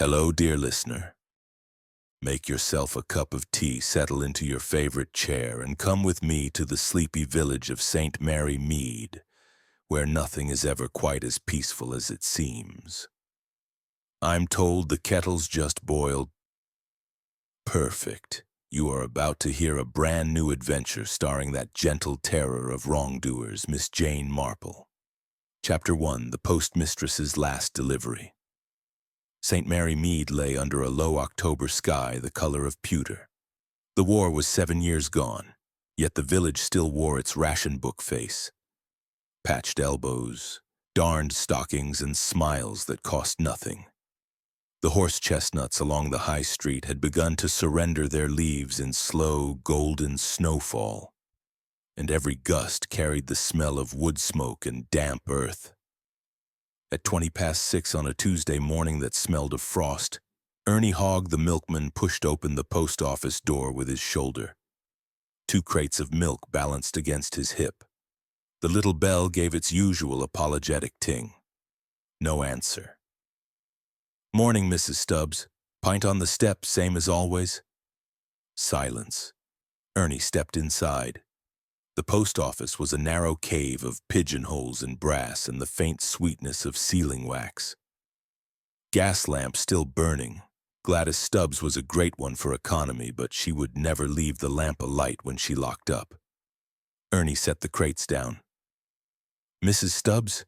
Hello, dear listener. Make yourself a cup of tea, settle into your favorite chair, and come with me to the sleepy village of St. Mary Mead, where nothing is ever quite as peaceful as it seems. I'm told the kettle's just boiled. Perfect. You are about to hear a brand new adventure starring that gentle terror of wrongdoers, Miss Jane Marple. Chapter 1, The Postmistress's Last Delivery. St. Mary Mead lay under a low October sky the color of pewter. The war was 7 years gone, yet the village still wore its ration book face. Patched elbows, darned stockings, and smiles that cost nothing. The horse chestnuts along the high street had begun to surrender their leaves in slow, golden snowfall, and every gust carried the smell of wood smoke and damp earth. At 6:20 on a Tuesday morning that smelled of frost, Ernie Hogg the milkman pushed open the post office door with his shoulder. 2 crates of milk balanced against his hip. The little bell gave its usual apologetic ting. No answer. "Morning, Mrs. Stubbs. Pint on the step, same as always." Silence. Ernie stepped inside. The post office was a narrow cave of pigeonholes and brass and the faint sweetness of sealing wax. Gas lamp still burning. Gladys Stubbs was a great one for economy, but she would never leave the lamp alight when she locked up. Ernie set the crates down. "Mrs. Stubbs?"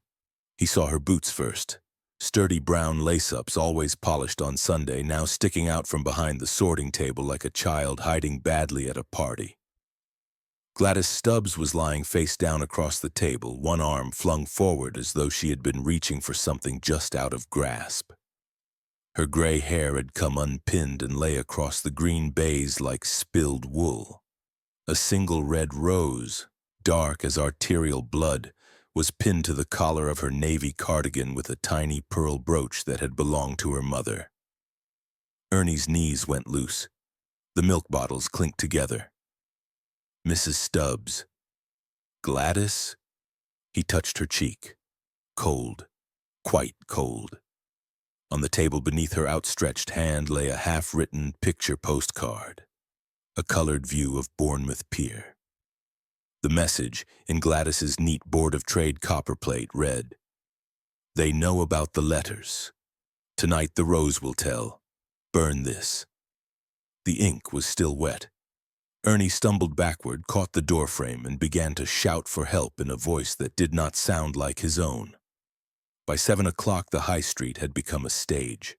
He saw her boots first. Sturdy brown lace-ups, always polished on Sunday, now sticking out from behind the sorting table like a child hiding badly at a party. Gladys Stubbs was lying face down across the table, one arm flung forward as though she had been reaching for something just out of grasp. Her gray hair had come unpinned and lay across the green baize like spilled wool. A single red rose, dark as arterial blood, was pinned to the collar of her navy cardigan with a tiny pearl brooch that had belonged to her mother. Ernie's knees went loose. The milk bottles clinked together. "Mrs. Stubbs." "Gladys?" He touched her cheek. Cold. Quite cold. On the table beneath her outstretched hand lay a half-written picture postcard. A colored view of Bournemouth Pier. The message, in Gladys's neat Board of Trade copperplate, read, "They know about the letters. Tonight the rose will tell. Burn this." The ink was still wet. Ernie stumbled backward, caught the doorframe, and began to shout for help in a voice that did not sound like his own. By 7 o'clock, the high street had become a stage.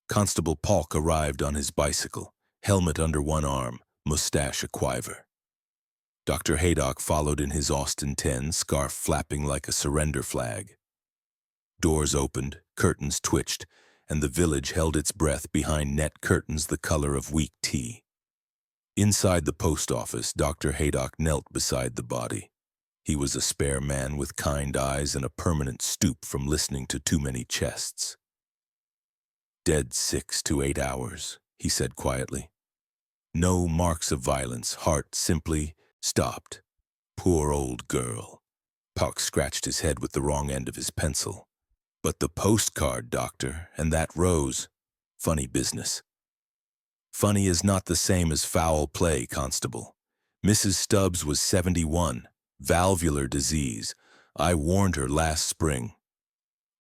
Constable Polk arrived on his bicycle, helmet under one arm, mustache a quiver. Dr. Haydock followed in his Austin 10, scarf flapping like a surrender flag. Doors opened, curtains twitched, and the village held its breath behind net curtains the color of weak tea. Inside the post office, Dr. Haydock knelt beside the body. He was a spare man with kind eyes and a permanent stoop from listening to too many chests. "Dead 6 to 8 hours," he said quietly. "No marks of violence, heart simply stopped. Poor old girl." Polk scratched his head with the wrong end of his pencil. "But the postcard, doctor, and that rose. Funny business." "Funny is not the same as foul play, Constable. Mrs. Stubbs was 71, valvular disease. I warned her last spring."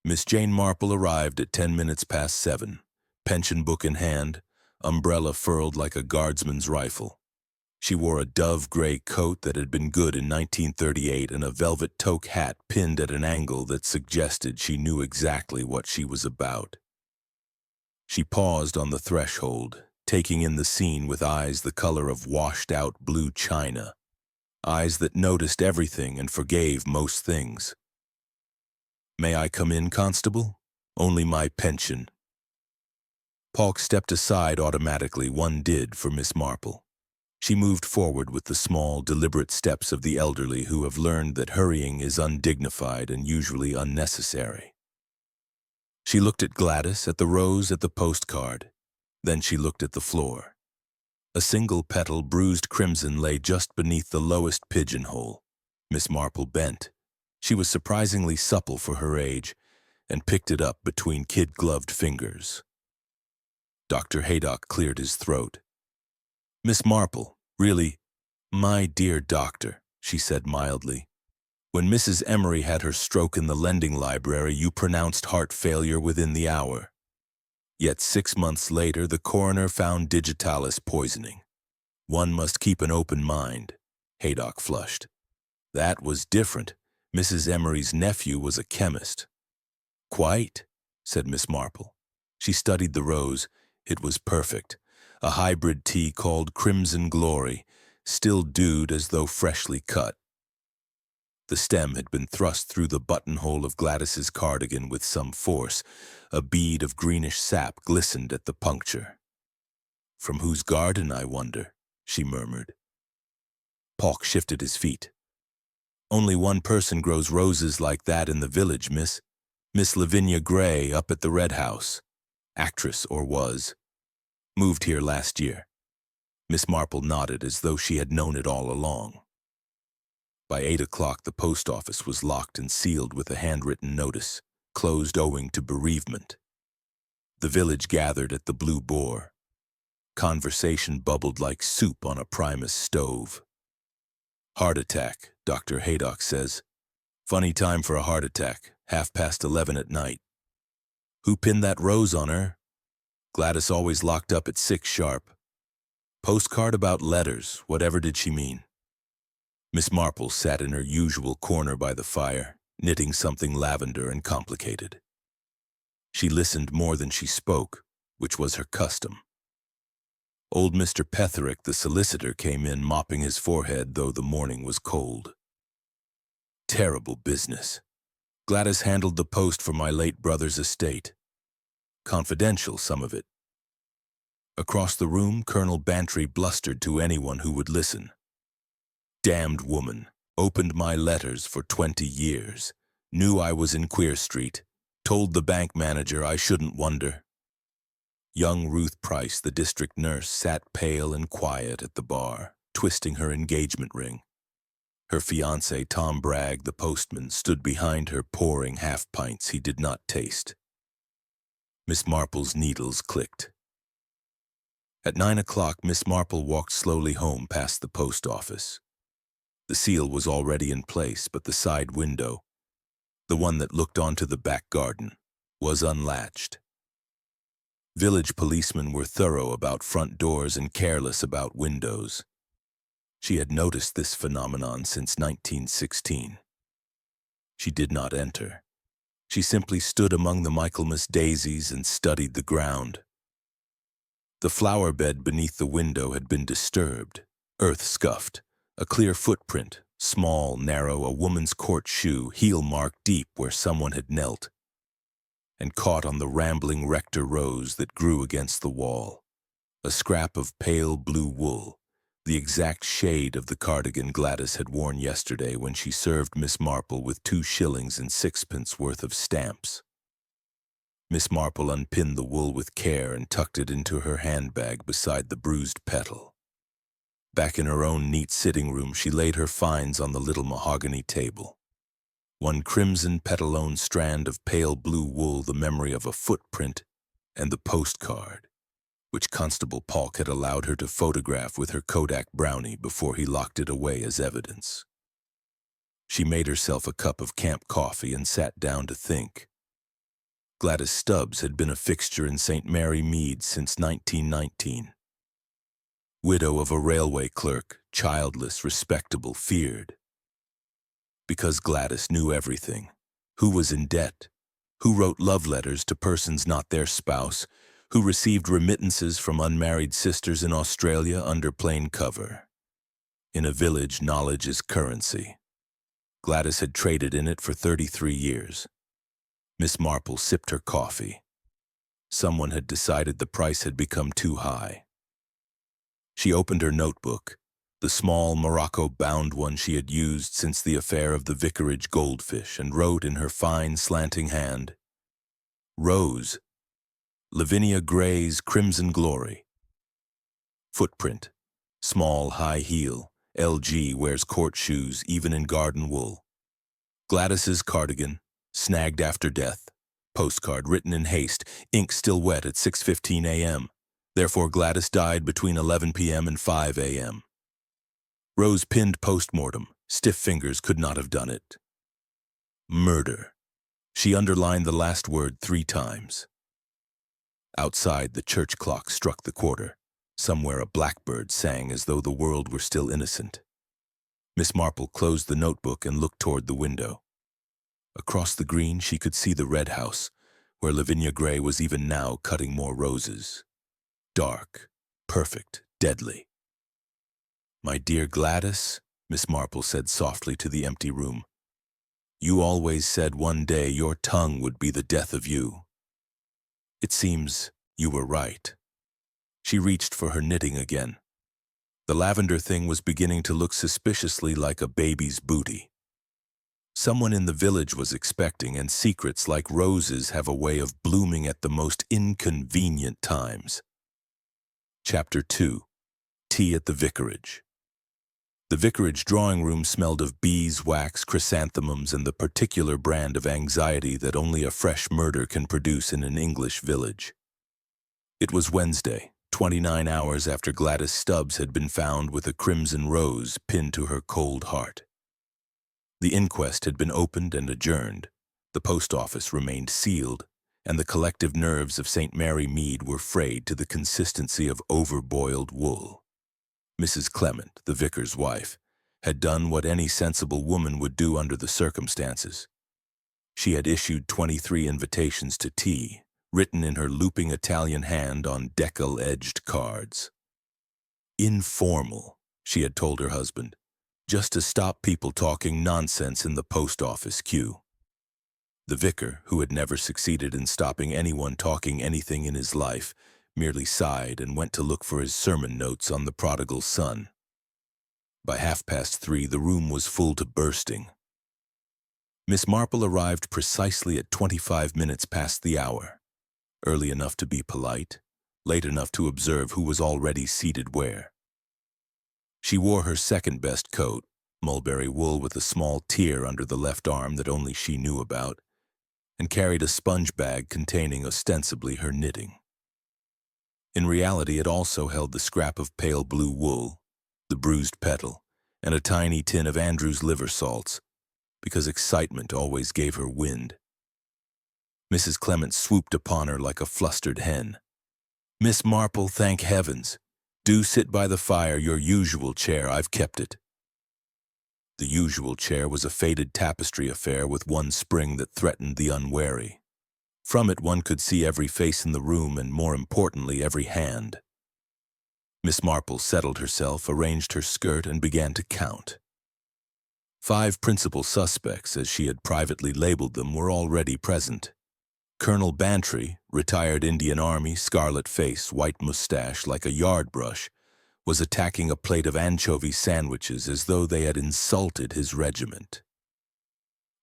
Miss Jane Marple arrived at 10 minutes past 7, pension book in hand, umbrella furled like a guardsman's rifle. She wore a dove-gray coat that had been good in 1938 and a velvet toque hat pinned at an angle that suggested she knew exactly what she was about. She paused on the threshold, taking in the scene with eyes the color of washed-out blue china, eyes that noticed everything and forgave most things. "May I come in, Constable? Only my pension." Polk stepped aside automatically. One did for Miss Marple. She moved forward with the small, deliberate steps of the elderly who have learned that hurrying is undignified and usually unnecessary. She looked at Gladys, at the rose, at the postcard. Then she looked at the floor. A single petal, bruised crimson, lay just beneath the lowest pigeonhole. Miss Marple bent. She was surprisingly supple for her age, and picked it up between kid-gloved fingers. Dr. Haydock cleared his throat. Miss Marple, really, my dear doctor, she said mildly. When Mrs. Emery had her stroke in the lending library, you pronounced heart failure within the hour. Yet 6 months later, the coroner found digitalis poisoning. One must keep an open mind. Haydock flushed. That was different. Mrs. Emery's nephew was a chemist. Quite, said Miss Marple. She studied the rose. It was perfect. A hybrid tea called Crimson Glory, still dewed as though freshly cut. The stem had been thrust through the buttonhole of Gladys's cardigan with some force. A bead of greenish sap glistened at the puncture. From whose garden, I wonder, she murmured. Paulk shifted his feet. Only one person grows roses like that in the village, miss. Miss Lavinia Gray up at the Red House. Actress, or was. Moved here last year. Miss Marple nodded as though she had known it all along. By 8 o'clock, the post office was locked and sealed with a handwritten notice, closed owing to bereavement. The village gathered at the Blue Boar. Conversation bubbled like soup on a Primus stove. Heart attack, Dr. Haydock says. Funny time for a heart attack, 11:30 at night. Who pinned that rose on her? Gladys always locked up at 6 sharp. Postcard about letters, whatever did she mean? Miss Marple sat in her usual corner by the fire, knitting something lavender and complicated. She listened more than she spoke, which was her custom. Old Mr. Petherick, the solicitor, came in mopping his forehead, though the morning was cold. Terrible business. Gladys handled the post for my late brother's estate. Confidential, some of it. Across the room, Colonel Bantry blustered to anyone who would listen. Damned woman, opened my letters for 20 years, knew I was in Queer Street, told the bank manager I shouldn't wonder. Young Ruth Price, the district nurse, sat pale and quiet at the bar, twisting her engagement ring. Her fiancé, Tom Bragg, the postman, stood behind her pouring half-pints he did not taste. Miss Marple's needles clicked. At 9 o'clock, Miss Marple walked slowly home past the post office. The seal was already in place, but the side window, the one that looked onto the back garden, was unlatched. Village policemen were thorough about front doors and careless about windows. She had noticed this phenomenon since 1916. She did not enter. She simply stood among the Michaelmas daisies and studied the ground. The flower bed beneath the window had been disturbed, earth scuffed, a clear footprint, small, narrow, a woman's court shoe, heel mark deep where someone had knelt, and caught on the rambling rector rose that grew against the wall, a scrap of pale blue wool, the exact shade of the cardigan Gladys had worn yesterday when she served Miss Marple with 2 shillings and 6pence worth of stamps. Miss Marple unpinned the wool with care and tucked it into her handbag beside the bruised petal. Back in her own neat sitting room, she laid her finds on the little mahogany table. One crimson petalone strand of pale blue wool, the memory of a footprint, and the postcard, which Constable Paulk had allowed her to photograph with her Kodak brownie before he locked it away as evidence. She made herself a cup of camp coffee and sat down to think. Gladys Stubbs had been a fixture in St. Mary Mead since 1919. Widow of a railway clerk, childless, respectable, feared. Because Gladys knew everything. Who was in debt? Who wrote love letters to persons not their spouse? Who received remittances from unmarried sisters in Australia under plain cover? In a village, knowledge is currency. Gladys had traded in it for 33 years. Miss Marple sipped her coffee. Someone had decided the price had become too high. She opened her notebook, the small Morocco-bound one she had used since the affair of the vicarage goldfish, and wrote in her fine, slanting hand, Rose, Lavinia Gray's Crimson Glory. Footprint, small, high heel, LG wears court shoes even in garden wool. Gladys's cardigan, snagged after death. Postcard written in haste, ink still wet at 6:15 a.m. Therefore, Gladys died between 11 p.m. and 5 a.m. Rose pinned post-mortem. Stiff fingers could not have done it. Murder. She underlined the last word 3 times. Outside, the church clock struck the quarter. Somewhere a blackbird sang as though the world were still innocent. Miss Marple closed the notebook and looked toward the window. Across the green, she could see the red house, where Lavinia Gray was even now cutting more roses. Dark, perfect, deadly. "My dear Gladys," Miss Marple said softly to the empty room, "you always said one day your tongue would be the death of you. It seems you were right." She reached for her knitting again. The lavender thing was beginning to look suspiciously like a baby's booty. Someone in the village was expecting, and secrets like roses have a way of blooming at the most inconvenient times. Chapter 2. Tea at the Vicarage. The vicarage drawing room smelled of beeswax, chrysanthemums, and the particular brand of anxiety that only a fresh murder can produce in an English village. It was Wednesday, 29 hours after Gladys Stubbs had been found with a crimson rose pinned to her cold heart. The inquest had been opened and adjourned, the post office remained sealed, and the collective nerves of St. Mary Mead were frayed to the consistency of overboiled wool. Mrs. Clement, the vicar's wife, had done what any sensible woman would do under the circumstances. She had issued 23 invitations to tea, written in her looping Italian hand on decal-edged cards. "Informal," she had told her husband, "just to stop people talking nonsense in the post office queue." The vicar, who had never succeeded in stopping anyone talking anything in his life, merely sighed and went to look for his sermon notes on the prodigal son. By 3:30, the room was full to bursting. Miss Marple arrived precisely at 25 minutes past the hour, early enough to be polite, late enough to observe who was already seated where. She wore her second-best coat, mulberry wool with a small tear under the left arm that only she knew about, and carried a sponge bag containing ostensibly her knitting. In reality, it also held the scrap of pale blue wool, the bruised petal, and a tiny tin of Andrew's liver salts, because excitement always gave her wind. Mrs. Clement swooped upon her like a flustered hen. "Miss Marple, thank heavens! Do sit by the fire, your usual chair, I've kept it." The usual chair was a faded tapestry affair with one spring that threatened the unwary. From it one could see every face in the room and, more importantly, every hand. Miss Marple settled herself, arranged her skirt, and began to count. 5 principal suspects, as she had privately labeled them, were already present. Colonel Bantry, retired Indian Army, scarlet face, white mustache like a yard brush, was attacking a plate of anchovy sandwiches as though they had insulted his regiment.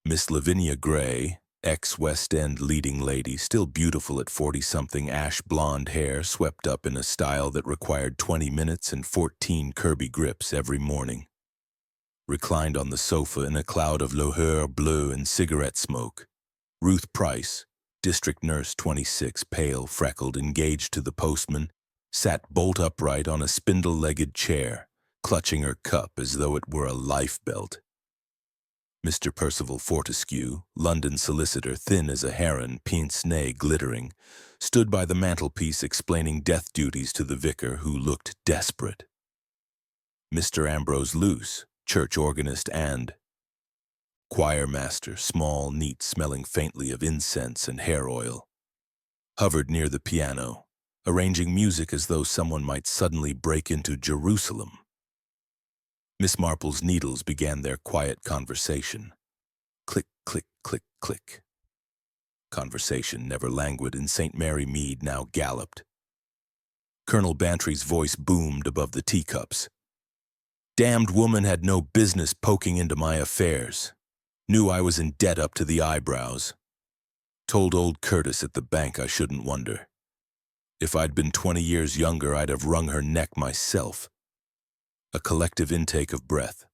Miss Lavinia Gray, ex-West End leading lady, still beautiful at 40-something, ash-blonde hair swept up in a style that required 20 minutes and 14 Kirby grips every morning, reclined on the sofa in a cloud of Loher bleu and cigarette smoke. Ruth Price, District Nurse 26, pale, freckled, engaged to the postman, sat bolt upright on a spindle-legged chair, clutching her cup as though it were a life-belt. Mr. Percival Fortescue, London solicitor, thin as a heron, pince-nez glittering, stood by the mantelpiece explaining death duties to the vicar, who looked desperate. Mr. Ambrose Luce, church organist and choir master, small, neat, smelling faintly of incense and hair oil, hovered near the piano, arranging music as though someone might suddenly break into Jerusalem. Miss Marple's needles began their quiet conversation. Click, click, click, click. Conversation, never languid in St. Mary Mead, now galloped. Colonel Bantry's voice boomed above the teacups. "Damned woman had no business poking into my affairs. Knew I was in debt up to the eyebrows. Told old Curtis at the bank I shouldn't wonder. If I'd been 20 years younger, I'd have wrung her neck myself." A collective intake of breath.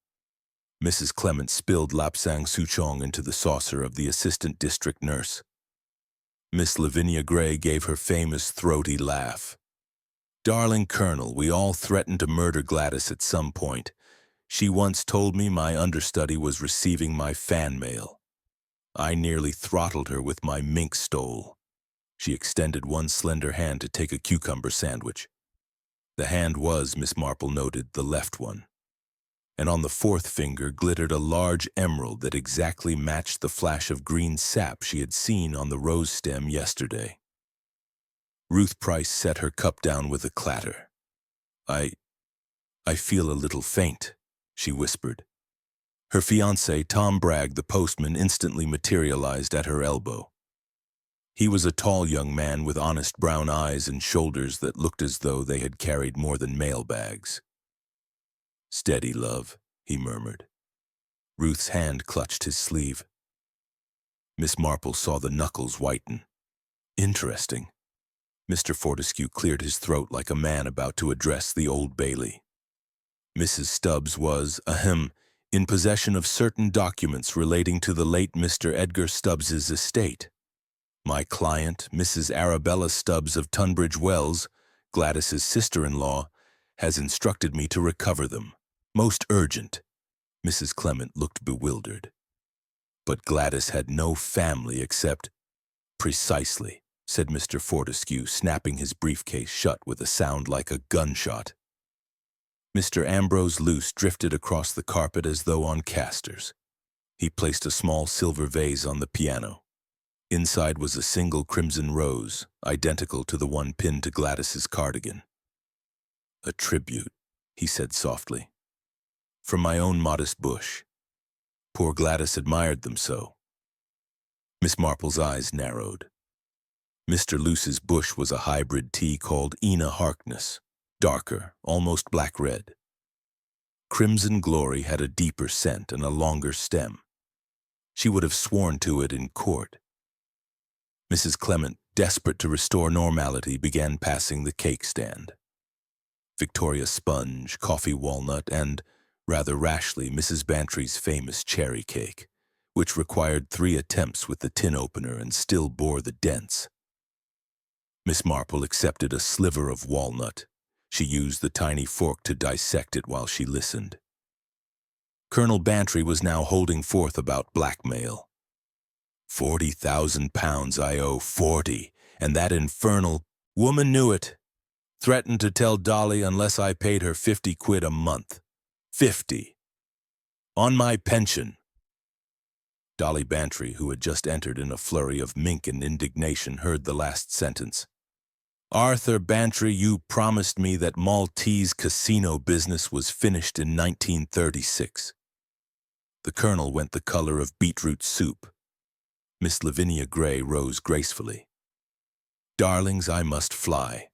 Mrs. Clement spilled lapsang souchong into the saucer of the assistant district nurse. Miss Lavinia Gray gave her famous throaty laugh. Darling Colonel, we all threatened to murder Gladys at some point. She once told me my understudy was receiving my fan mail. I nearly throttled her with my mink stole. She extended one slender hand to take a cucumber sandwich. The hand was, Miss Marple noted, the left one. And on the fourth finger glittered a large emerald that exactly matched the flash of green sap she had seen on the rose stem yesterday. Ruth Price set her cup down with a clatter. I feel a little faint, she whispered. Her fiancé, Tom Bragg, the postman, instantly materialized at her elbow. He was a tall young man with honest brown eyes and shoulders that looked as though they had carried more than mail bags. Steady, love, he murmured. Ruth's hand clutched his sleeve. Miss Marple saw the knuckles whiten. Interesting. Mr. Fortescue cleared his throat like a man about to address the Old Bailey. Mrs. Stubbs was, in possession of certain documents relating to the late Mr. Edgar Stubbs's estate. My client, Mrs. Arabella Stubbs of Tunbridge Wells, Gladys's sister-in-law, has instructed me to recover them. Most urgent. Mrs. Clement looked bewildered. But Gladys had no family except... Precisely, said Mr. Fortescue, snapping his briefcase shut with a sound like a gunshot. Mr. Ambrose Luce drifted across the carpet as though on casters. He placed a small silver vase on the piano. Inside was a single crimson rose, identical to the one pinned to Gladys's cardigan. A tribute, he said softly. From my own modest bush. Poor Gladys admired them so. Miss Marple's eyes narrowed. Mr. Luce's bush was a hybrid tea called Ena Harkness, darker, almost black-red. Crimson Glory had a deeper scent and a longer stem. She would have sworn to it in court. Mrs. Clement, desperate to restore normality, began passing the cake stand. Victoria Sponge, coffee walnut, and, rather rashly, Mrs. Bantry's famous cherry cake, which required 3 attempts with the tin opener and still bore the dents. Miss Marple accepted a sliver of walnut. She used the tiny fork to dissect it while she listened. Colonel Bantry was now holding forth about blackmail. £40,000 I owe, 40, and that infernal woman knew it. Threatened to tell Dolly unless I paid her 50 quid a month. 50. On my pension. Dolly Bantry, who had just entered in a flurry of mink and indignation, heard the last sentence. Arthur Bantry, you promised me that Maltese casino business was finished in 1936. The colonel went the color of beetroot soup. Miss Lavinia Gray rose gracefully. Darlings, I must fly.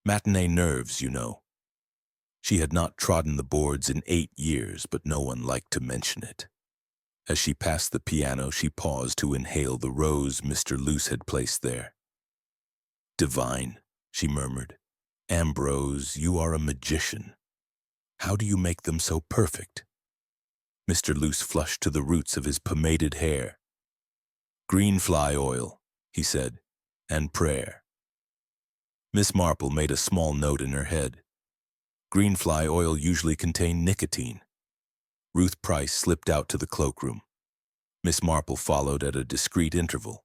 Matinee nerves, you know. She had not trodden the boards in 8 years, but no one liked to mention it. As she passed the piano, she paused to inhale the rose Mr. Luce had placed there. Divine, she murmured. Ambrose, you are a magician. How do you make them so perfect? Mr. Luce flushed to the roots of his pomaded hair. Green fly oil, he said, and prayer. Miss Marple made a small note in her head. Green fly oil usually contained nicotine. Ruth Price slipped out to the cloakroom. Miss Marple followed at a discreet interval.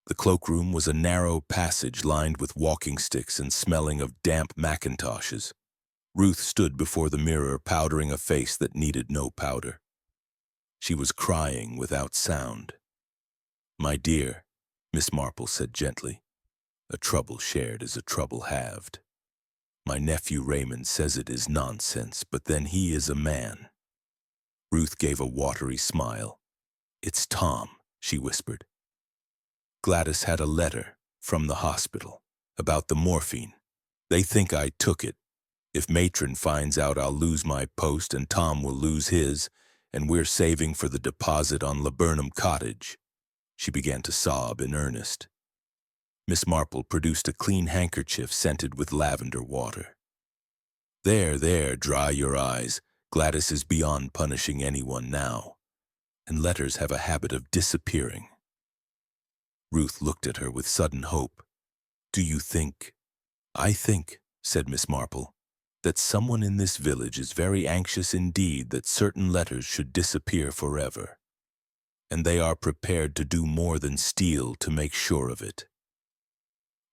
The cloakroom was a narrow passage lined with walking sticks and smelling of damp macintoshes. Ruth stood before the mirror, powdering a face that needed no powder. She was crying without sound. My dear, Miss Marple said gently, a trouble shared is a trouble halved. My nephew Raymond says it is nonsense, but then he is a man. Ruth gave a watery smile. It's Tom, she whispered. Gladys had a letter from the hospital about the morphine. They think I took it. If Matron finds out, I'll lose my post and Tom will lose his, and we're saving for the deposit on Laburnum Cottage. She began to sob in earnest. Miss Marple produced a clean handkerchief scented with lavender water. There, dry your eyes. Gladys is beyond punishing anyone now, and letters have a habit of disappearing. Ruth looked at her with sudden hope. Do you think? I think, said Miss Marple, "that someone in this village is very anxious indeed that certain letters should disappear forever, and they are prepared to do more than steal to make sure of it."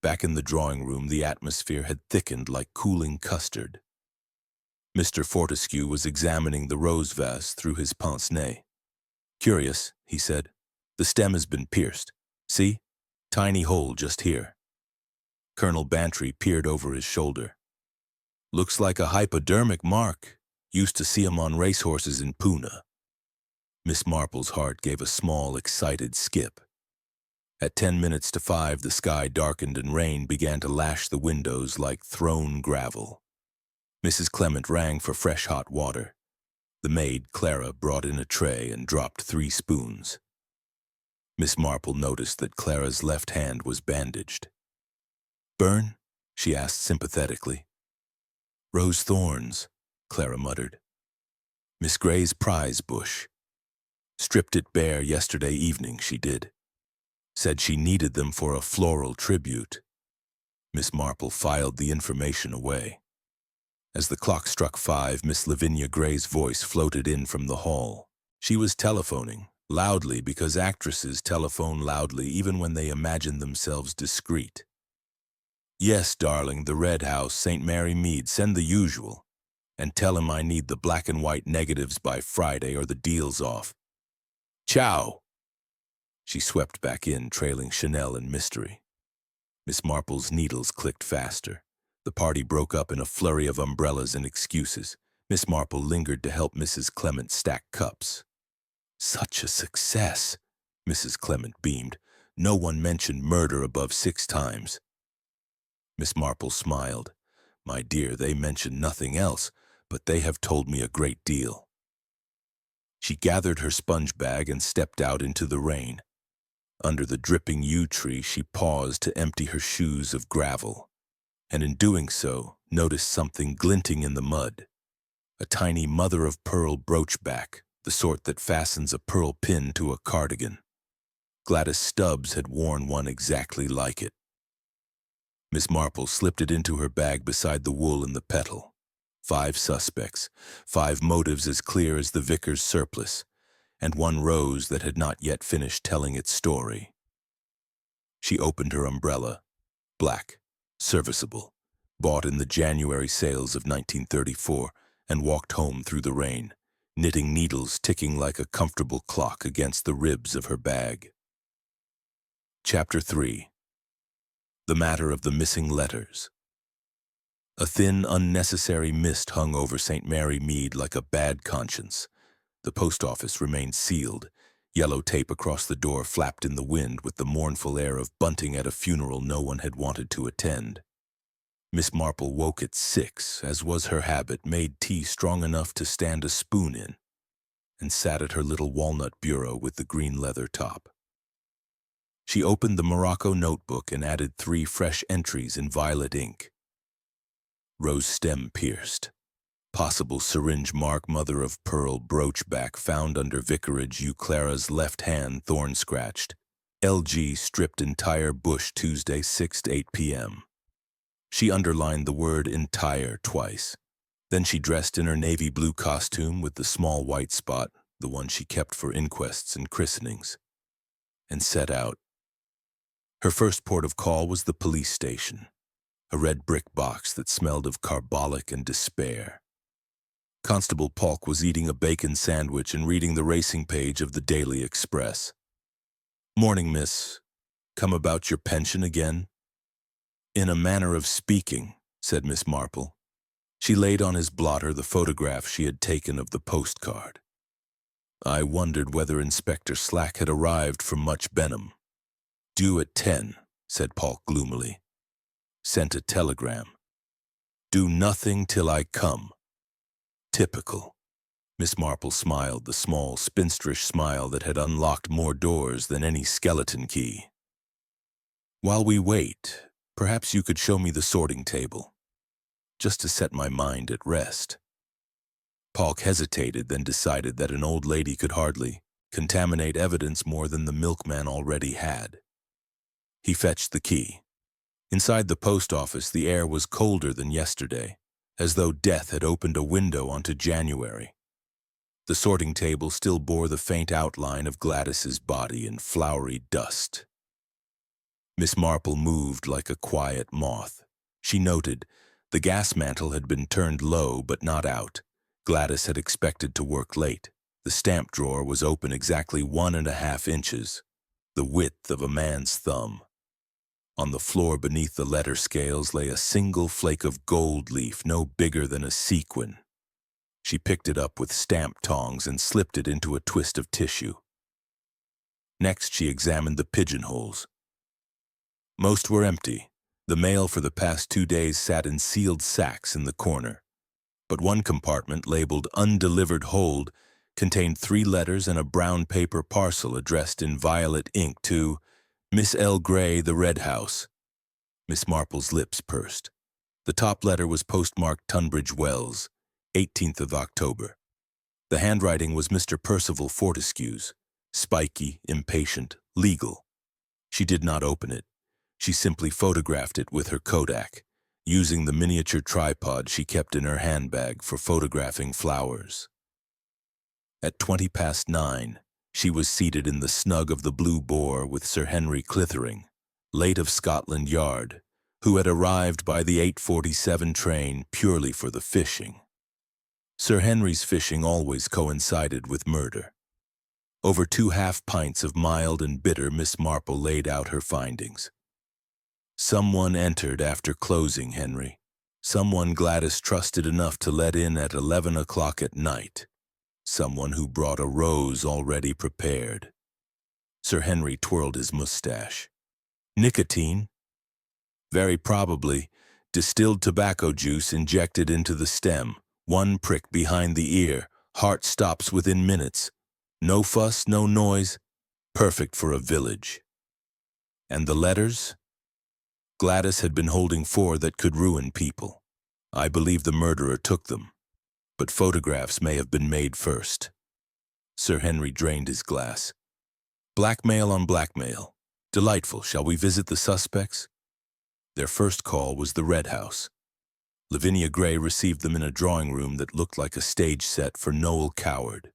Back in the drawing room, the atmosphere had thickened like cooling custard. Mr. Fortescue was examining the rose vase through his pince-nez. "Curious," he said. "The stem has been pierced. See? Tiny hole just here." Colonel Bantry peered over his shoulder. "Looks like a hypodermic mark. Used to see 'em on racehorses in Puna." Miss Marple's heart gave a small, excited skip. At 10 minutes to 5, the sky darkened and rain began to lash the windows like thrown gravel. Mrs. Clement rang for fresh hot water. The maid, Clara, brought in a tray and dropped 3 spoons. Miss Marple noticed that Clara's left hand was bandaged. "Burn?" she asked sympathetically. "Rose thorns," Clara muttered. "Miss Gray's prize bush. Stripped it bare yesterday evening, she did. Said she needed them for a floral tribute." Miss Marple filed the information away. As the clock struck 5, Miss Lavinia Gray's voice floated in from the hall. She was telephoning, loudly because actresses telephone loudly even when they imagine themselves discreet. "Yes, darling, the Red House, St. Mary Mead, send the usual. And tell him I need the black and white negatives by Friday or the deal's off. Ciao!" She swept back in, trailing Chanel and Mystery. Miss Marple's needles clicked faster. The party broke up in a flurry of umbrellas and excuses. Miss Marple lingered to help Mrs. Clement stack cups. "Such a success," Mrs. Clement beamed. "No one mentioned murder above 6 times. Miss Marple smiled. "My dear, they mentioned nothing else, but they have told me a great deal." She gathered her sponge bag and stepped out into the rain. Under the dripping yew tree, she paused to empty her shoes of gravel, and in doing so, noticed something glinting in the mud. A tiny mother-of-pearl broochback, the sort that fastens a pearl pin to a cardigan. Gladys Stubbs had worn one exactly like it. Miss Marple slipped it into her bag beside the wool and the petal. 5 suspects, 5 motives as clear as the vicar's surplice, and 1 rose that had not yet finished telling its story. She opened her umbrella. Black, serviceable, bought in the January sales of 1934, and walked home through the rain, knitting needles ticking like a comfortable clock against the ribs of her bag. Chapter 3. The Matter of the Missing Letters. A thin, unnecessary mist hung over St. Mary Mead like a bad conscience. The post office remained sealed. Yellow tape across the door flapped in the wind with the mournful air of bunting at a funeral no one had wanted to attend. Miss Marple woke at 6, as was her habit, made tea strong enough to stand a spoon in, and sat at her little walnut bureau with the green leather top. She opened the Morocco notebook and added 3 fresh entries in violet ink. Rose stem pierced. Possible syringe mark, mother of pearl broochback found under vicarage, Clara's left hand thorn scratched. LG stripped entire bush Tuesday 6 to 8 p.m. She underlined the word entire twice. Then she dressed in her navy blue costume with the small white spot, the one she kept for inquests and christenings, and set out. Her first port of call was the police station, a red brick box that smelled of carbolic and despair. Constable Polk was eating a bacon sandwich and reading the racing page of the Daily Express. "Morning, miss. Come about your pension again?" "In a manner of speaking," said Miss Marple. She laid on his blotter the photograph she had taken of the postcard. "I wondered whether Inspector Slack had arrived from Much Benham." "Due at 10, said Polk gloomily. "Sent a telegram. Do nothing till I come." Typical. Miss Marple smiled, the small, spinsterish smile that had unlocked more doors than any skeleton key. "While we wait, perhaps you could show me the sorting table, just to set my mind at rest." Polk hesitated, then decided that an old lady could hardly contaminate evidence more than the milkman already had. He fetched the key. Inside the post office, the air was colder than yesterday, as though death had opened a window onto January. The sorting table still bore the faint outline of Gladys's body in floury dust. Miss Marple moved like a quiet moth. She noted the gas mantle had been turned low but not out. Gladys had expected to work late. The stamp drawer was open exactly 1.5 inches, the width of a man's thumb. On the floor beneath the letter scales lay a single flake of gold leaf no bigger than a sequin. She picked it up with stamp tongs and slipped it into a twist of tissue. Next, she examined the pigeonholes. Most were empty. The mail for the past 2 days sat in sealed sacks in the corner. But one compartment, labeled Undelivered Hold, contained 3 letters and a brown paper parcel addressed in violet ink to Miss L. Gray, the Red House. Miss Marple's lips pursed. The top letter was postmarked Tunbridge Wells, 18th of October. The handwriting was Mr. Percival Fortescue's, spiky, impatient, legal. She did not open it. She simply photographed it with her Kodak, using the miniature tripod she kept in her handbag for photographing flowers. At 9:20, she was seated in the snug of the Blue Boar with Sir Henry Clithering, late of Scotland Yard, who had arrived by the 8:47 train purely for the fishing. Sir Henry's fishing always coincided with murder. Over 2 half-pints of mild and bitter, Miss Marple laid out her findings. Someone entered after closing, Henry. Someone Gladys trusted enough to let in at 11 o'clock at night. Someone who brought a rose already prepared. Sir Henry twirled his mustache. Nicotine? Very probably. Distilled tobacco juice injected into the stem. 1 prick behind the ear. Heart stops within minutes. No fuss, no noise. Perfect for a village. And the letters? Gladys had been holding 4 that could ruin people. I believe the murderer took them, but photographs may have been made first. Sir Henry drained his glass. Blackmail on blackmail. Delightful. Shall we visit the suspects? Their first call was the Red House. Lavinia Gray received them in a drawing room that looked like a stage set for Noel Coward.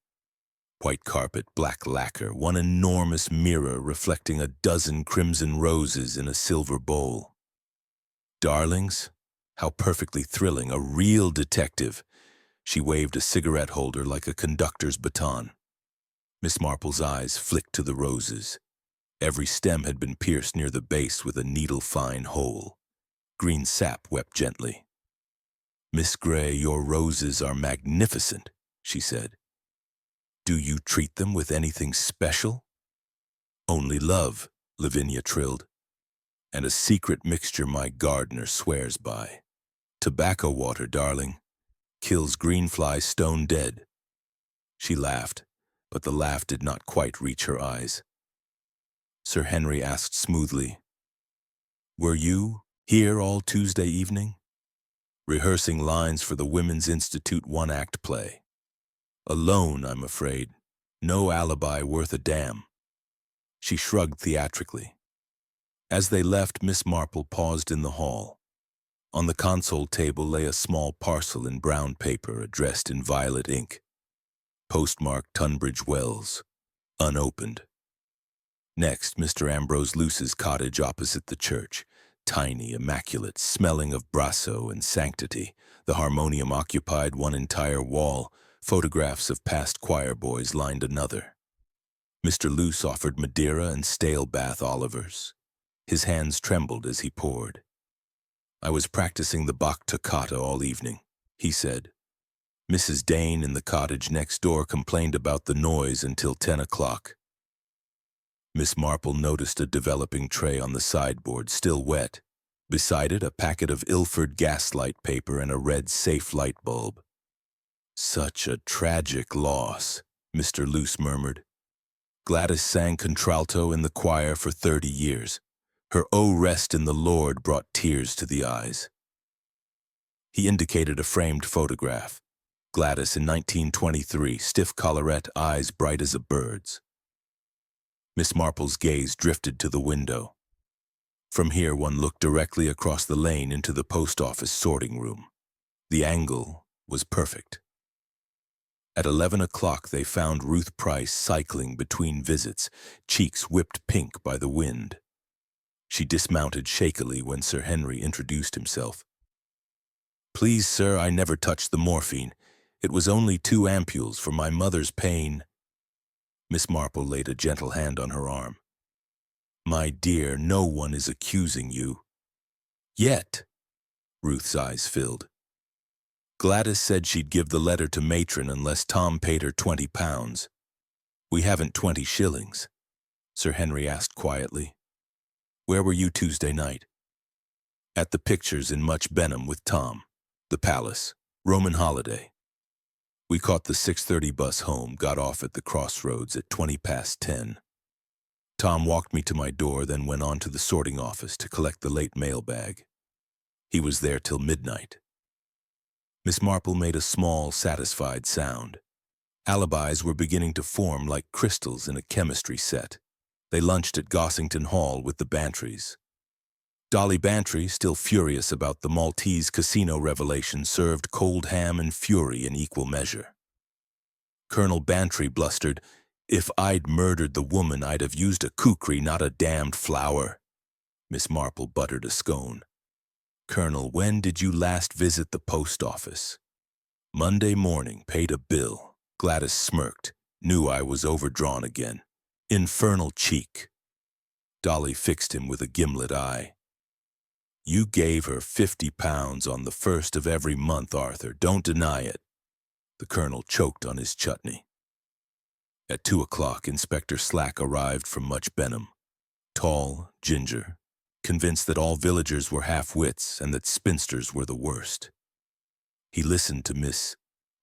White carpet, black lacquer, one enormous mirror reflecting a dozen crimson roses in a silver bowl. Darlings, how perfectly thrilling, a real detective. She waved a cigarette holder like a conductor's baton. Miss Marple's eyes flicked to the roses. Every stem had been pierced near the base with a needle-fine hole. Green sap wept gently. Miss Gray, your roses are magnificent, she said. Do you treat them with anything special? Only love, Lavinia trilled. And a secret mixture my gardener swears by. Tobacco water, darling. Kills greenfly stone dead. She laughed, but the laugh did not quite reach her eyes. Sir Henry asked smoothly, Were you here all Tuesday evening? Rehearsing lines for the Women's Institute one-act play. Alone, I'm afraid. No alibi worth a damn. She shrugged theatrically. As they left, Miss Marple paused in the hall. On the console table lay a small parcel in brown paper addressed in violet ink. Postmarked Tunbridge Wells. Unopened. Next, Mr. Ambrose Luce's cottage opposite the church. Tiny, immaculate, smelling of brasso and sanctity. The harmonium occupied one entire wall. Photographs of past choir boys lined another. Mr. Luce offered Madeira and stale Bath Olivers. His hands trembled as he poured. I was practicing the Bach toccata all evening, he said. Mrs. Dane in the cottage next door complained about the noise until 10 o'clock. Miss Marple noticed a developing tray on the sideboard, still wet. Beside it, a packet of Ilford gaslight paper and a red safe light bulb. Such a tragic loss, Mr. Luce murmured. Gladys sang contralto in the choir for 30 years. Her "O Rest in the Lord" brought tears to the eyes. He indicated a framed photograph. Gladys in 1923, stiff collarette, eyes bright as a bird's. Miss Marple's gaze drifted to the window. From here one looked directly across the lane into the post office sorting room. The angle was perfect. At 11 o'clock they found Ruth Price cycling between visits, cheeks whipped pink by the wind. She dismounted shakily when Sir Henry introduced himself. "Please, sir, I never touched the morphine. It was only 2 ampules for my mother's pain." Miss Marple laid a gentle hand on her arm. "My dear, no one is accusing you." "Yet." Ruth's eyes filled. "Gladys said she'd give the letter to matron unless Tom paid her £20. We haven't 20 shillings. Sir Henry asked quietly. "Where were you Tuesday night?" "At the pictures in Much Benham with Tom. The Palace. Roman holiday. We caught the 6:30 bus home, got off at the crossroads at 10:20. Tom walked me to my door, then went on to the sorting office to collect the late mail bag. He was there till midnight." Miss Marple made a small, satisfied sound. Alibis were beginning to form like crystals in a chemistry set. They lunched at Gossington Hall with the Bantrys. Dolly Bantry, still furious about the Maltese casino revelation, served cold ham and fury in equal measure. Colonel Bantry blustered, "If I'd murdered the woman, I'd have used a kukri, not a damned flower." Miss Marple buttered a scone. "Colonel, when did you last visit the post office?" "Monday morning, paid a bill." Gladys smirked, knew I was overdrawn again. "Infernal cheek." Dolly fixed him with a gimlet eye. "You gave her £50 on the 1st of every month, Arthur. Don't deny it." The colonel choked on his chutney. At 2 o'clock, Inspector Slack arrived from Much Benham. Tall, ginger, convinced that all villagers were half-wits and that spinsters were the worst. He listened to Miss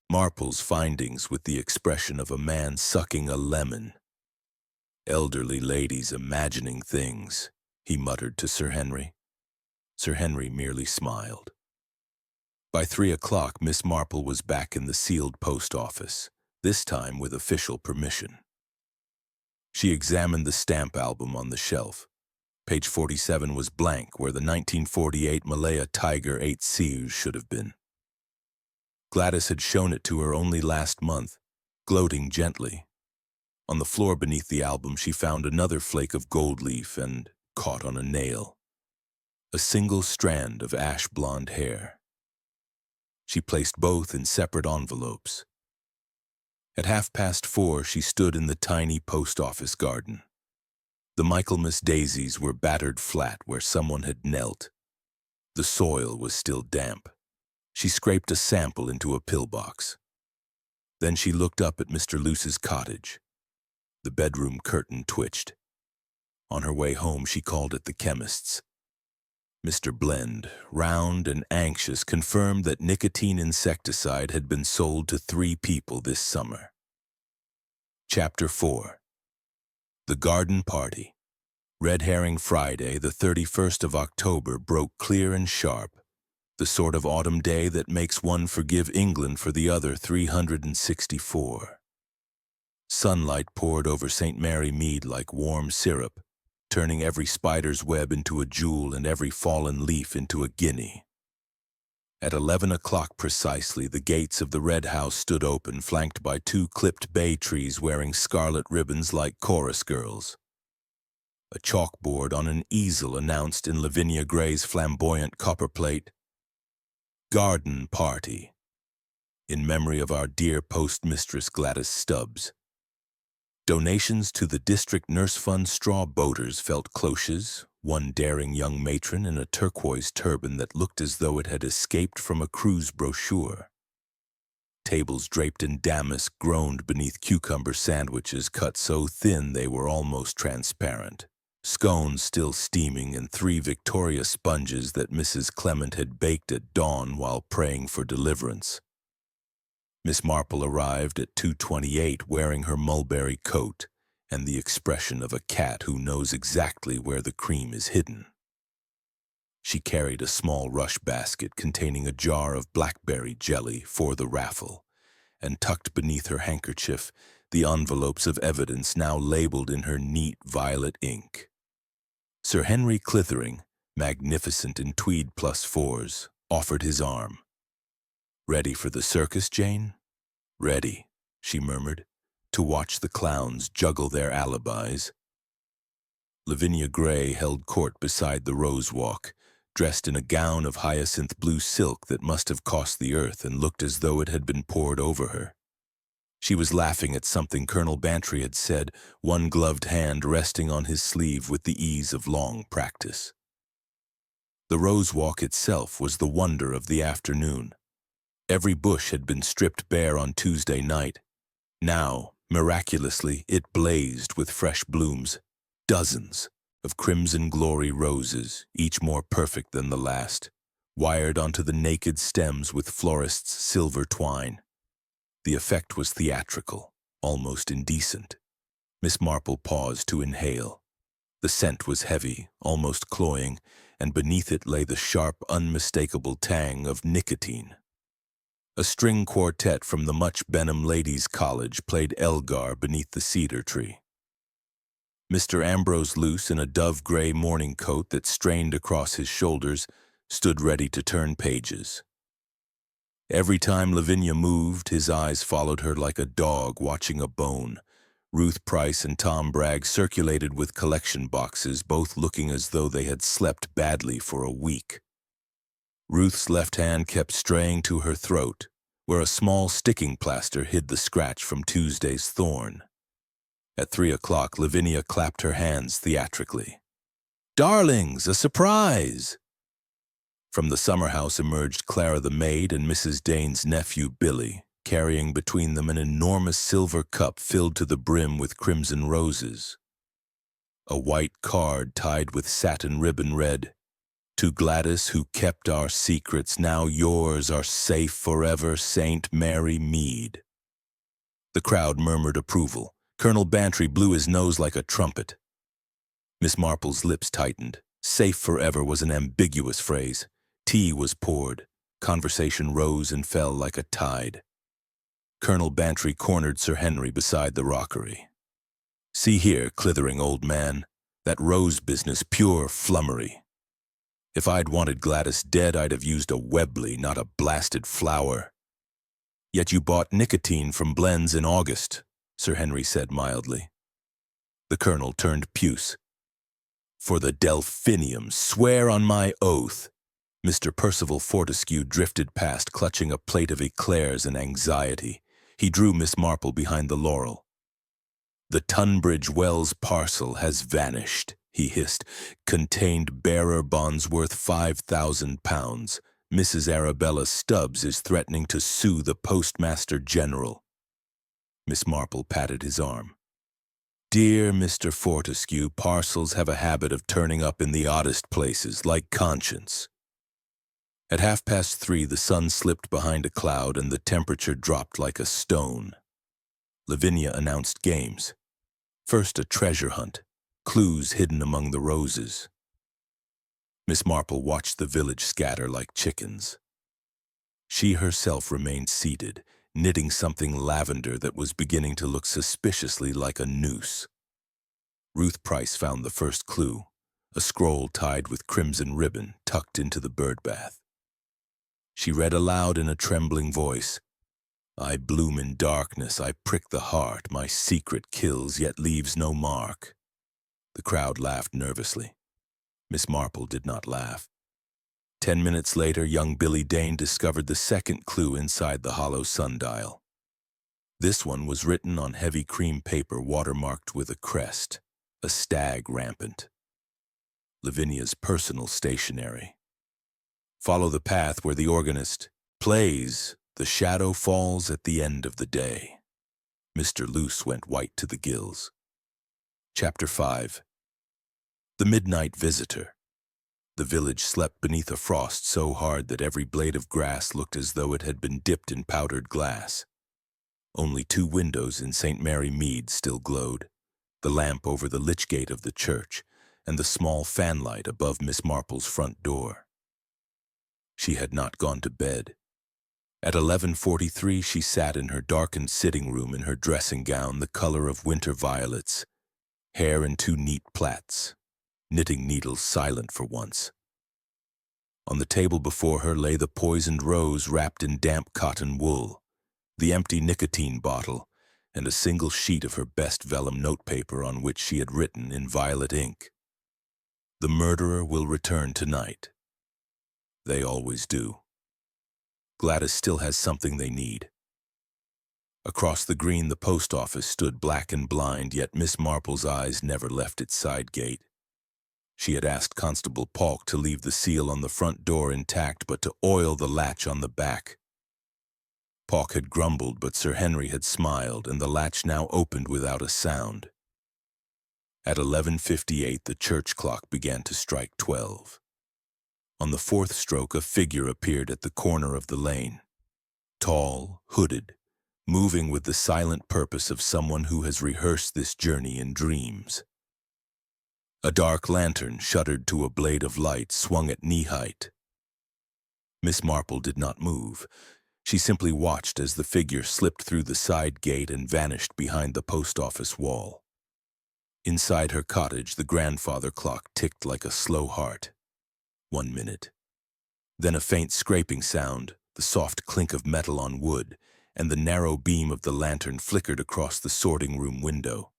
Marple's findings with the expression of a man sucking a lemon. "Elderly ladies imagining things," he muttered to Sir Henry. Sir Henry merely smiled. By 3 o'clock, Miss Marple was back in the sealed post office, this time with official permission. She examined the stamp album on the shelf. Page 47 was blank where the 1948 Malaya Tiger 8 Seals should have been. Gladys had shown it to her only last month, gloating gently. On the floor beneath the album she found another flake of gold leaf and caught on a nail. A single strand of ash-blonde hair. She placed both in separate envelopes. At 4:30 she stood in the tiny post office garden. The Michaelmas daisies were battered flat where someone had knelt. The soil was still damp. She scraped a sample into a pillbox. Then she looked up at Mr. Luce's cottage. The bedroom curtain twitched. On her way home she called at the chemist's. Mr. Blend, round and anxious, confirmed that nicotine insecticide had been sold to 3 people this summer. Chapter 4. The Garden Party. Red Herring Friday, the 31st of October, broke clear and sharp, the sort of autumn day that makes one forgive England for the other 364. Sunlight poured over St. Mary Mead like warm syrup, turning every spider's web into a jewel and every fallen leaf into a guinea. At 11 o'clock precisely, the gates of the Red House stood open, flanked by 2 clipped bay trees wearing scarlet ribbons like chorus girls. A chalkboard on an easel announced in Lavinia Gray's flamboyant copperplate, "Garden Party," in memory of our dear postmistress Gladys Stubbs. Donations to the District Nurse Fund straw boaters felt cloches, one daring young matron in a turquoise turban that looked as though it had escaped from a cruise brochure. Tables draped in damask groaned beneath cucumber sandwiches cut so thin they were almost transparent, scones still steaming, and 3 Victoria sponges that Mrs. Clement had baked at dawn while praying for deliverance. Miss Marple arrived at 2:28 wearing her mulberry coat and the expression of a cat who knows exactly where the cream is hidden. She carried a small rush basket containing a jar of blackberry jelly for the raffle, and tucked beneath her handkerchief the envelopes of evidence now labeled in her neat violet ink. Sir Henry Clithering, magnificent in tweed +4s, offered his arm. "Ready for the circus, Jane?" "Ready," she murmured, "to watch the clowns juggle their alibis." Lavinia Gray held court beside the rose walk, dressed in a gown of hyacinth blue silk that must have cost the earth and looked as though it had been poured over her. She was laughing at something Colonel Bantry had said, one gloved hand resting on his sleeve with the ease of long practice. The rose walk itself was the wonder of the afternoon. Every bush had been stripped bare on Tuesday night. Now, miraculously, it blazed with fresh blooms, dozens of crimson glory roses, each more perfect than the last, wired onto the naked stems with florist's silver twine. The effect was theatrical, almost indecent. Miss Marple paused to inhale. The scent was heavy, almost cloying, and beneath it lay the sharp, unmistakable tang of nicotine. A string quartet from the Much Benham Ladies' College played Elgar beneath the cedar tree. Mr. Ambrose Luce, in a dove-gray morning coat that strained across his shoulders, stood ready to turn pages. Every time Lavinia moved, his eyes followed her like a dog watching a bone. Ruth Price and Tom Bragg circulated with collection boxes, both looking as though they had slept badly for a week. Ruth's left hand kept straying to her throat, where a small sticking plaster hid the scratch from Tuesday's thorn. At 3 o'clock, Lavinia clapped her hands theatrically. "Darlings, a surprise!" From the summer house emerged Clara the maid and Mrs. Dane's nephew Billy, carrying between them an enormous silver cup filled to the brim with crimson roses. A white card tied with satin ribbon read, "To Gladys, who kept our secrets, now yours are safe forever, Saint Mary Mead." The crowd murmured approval. Colonel Bantry blew his nose like a trumpet. Miss Marple's lips tightened. Safe forever was an ambiguous phrase. Tea was poured. Conversation rose and fell like a tide. Colonel Bantry cornered Sir Henry beside the rockery. "See here, Clithering, old man, that rose business pure flummery. If I'd wanted Gladys dead, I'd have used a Webley, not a blasted flower." "Yet you bought nicotine from Blends in August," Sir Henry said mildly. The colonel turned puce. "For the delphinium, swear on my oath." Mr. Percival Fortescue drifted past, clutching a plate of eclairs in anxiety. He drew Miss Marple behind the laurel. "The Tunbridge Wells parcel has vanished," he hissed. "Contained bearer bonds worth £5,000. Mrs. Arabella Stubbs is threatening to sue the Postmaster General." Miss Marple patted his arm. "Dear Mr. Fortescue, parcels have a habit of turning up in the oddest places, like conscience." At 3:30, the sun slipped behind a cloud and the temperature dropped like a stone. Lavinia announced games. First a treasure hunt, clues hidden among the roses. Miss Marple watched the village scatter like chickens. She herself remained seated, knitting something lavender that was beginning to look suspiciously like a noose. Ruth Price found the first clue, a scroll tied with crimson ribbon tucked into the birdbath. She read aloud in a trembling voice, "I bloom in darkness, I prick the heart, my secret kills, yet leaves no mark." The crowd laughed nervously. Miss Marple did not laugh. 10 minutes later, young Billy Dane discovered the second clue inside the hollow sundial. This one was written on heavy cream paper watermarked with a crest, a stag rampant. Lavinia's personal stationery. "Follow the path where the organist plays, the shadow falls at the end of the day." Mr. Luce went white to the gills. Chapter 5. The Midnight Visitor. The village slept beneath a frost so hard that every blade of grass looked as though it had been dipped in powdered glass. Only 2 windows in St. Mary Mead still glowed, the lamp over the lich gate of the church, and the small fanlight above Miss Marple's front door. She had not gone to bed. At 11:43, she sat in her darkened sitting room in her dressing gown the color of winter violets, hair in 2 neat plaits. knitting needles silent for once. On the table before her lay the poisoned rose wrapped in damp cotton wool, the empty nicotine bottle, and a single sheet of her best vellum notepaper on which she had written in violet ink, "The murderer will return tonight." They always do. Gladys still has something they need. Across the green the post office stood black and blind, yet Miss Marple's eyes never left its side gate. She had asked Constable Polk to leave the seal on the front door intact, but to oil the latch on the back. Polk had grumbled, but Sir Henry had smiled, and the latch now opened without a sound. At 11:58, the church clock began to strike 12. On the fourth stroke, a figure appeared at the corner of the lane. Tall, hooded, moving with the silent purpose of someone who has rehearsed this journey in dreams. A dark lantern, shuttered to a blade of light, swung at knee-height. Miss Marple did not move. She simply watched as the figure slipped through the side gate and vanished behind the post office wall. Inside her cottage, the grandfather clock ticked like a slow heart. 1 minute. Then a faint scraping sound, the soft clink of metal on wood, and the narrow beam of the lantern flickered across the sorting room window.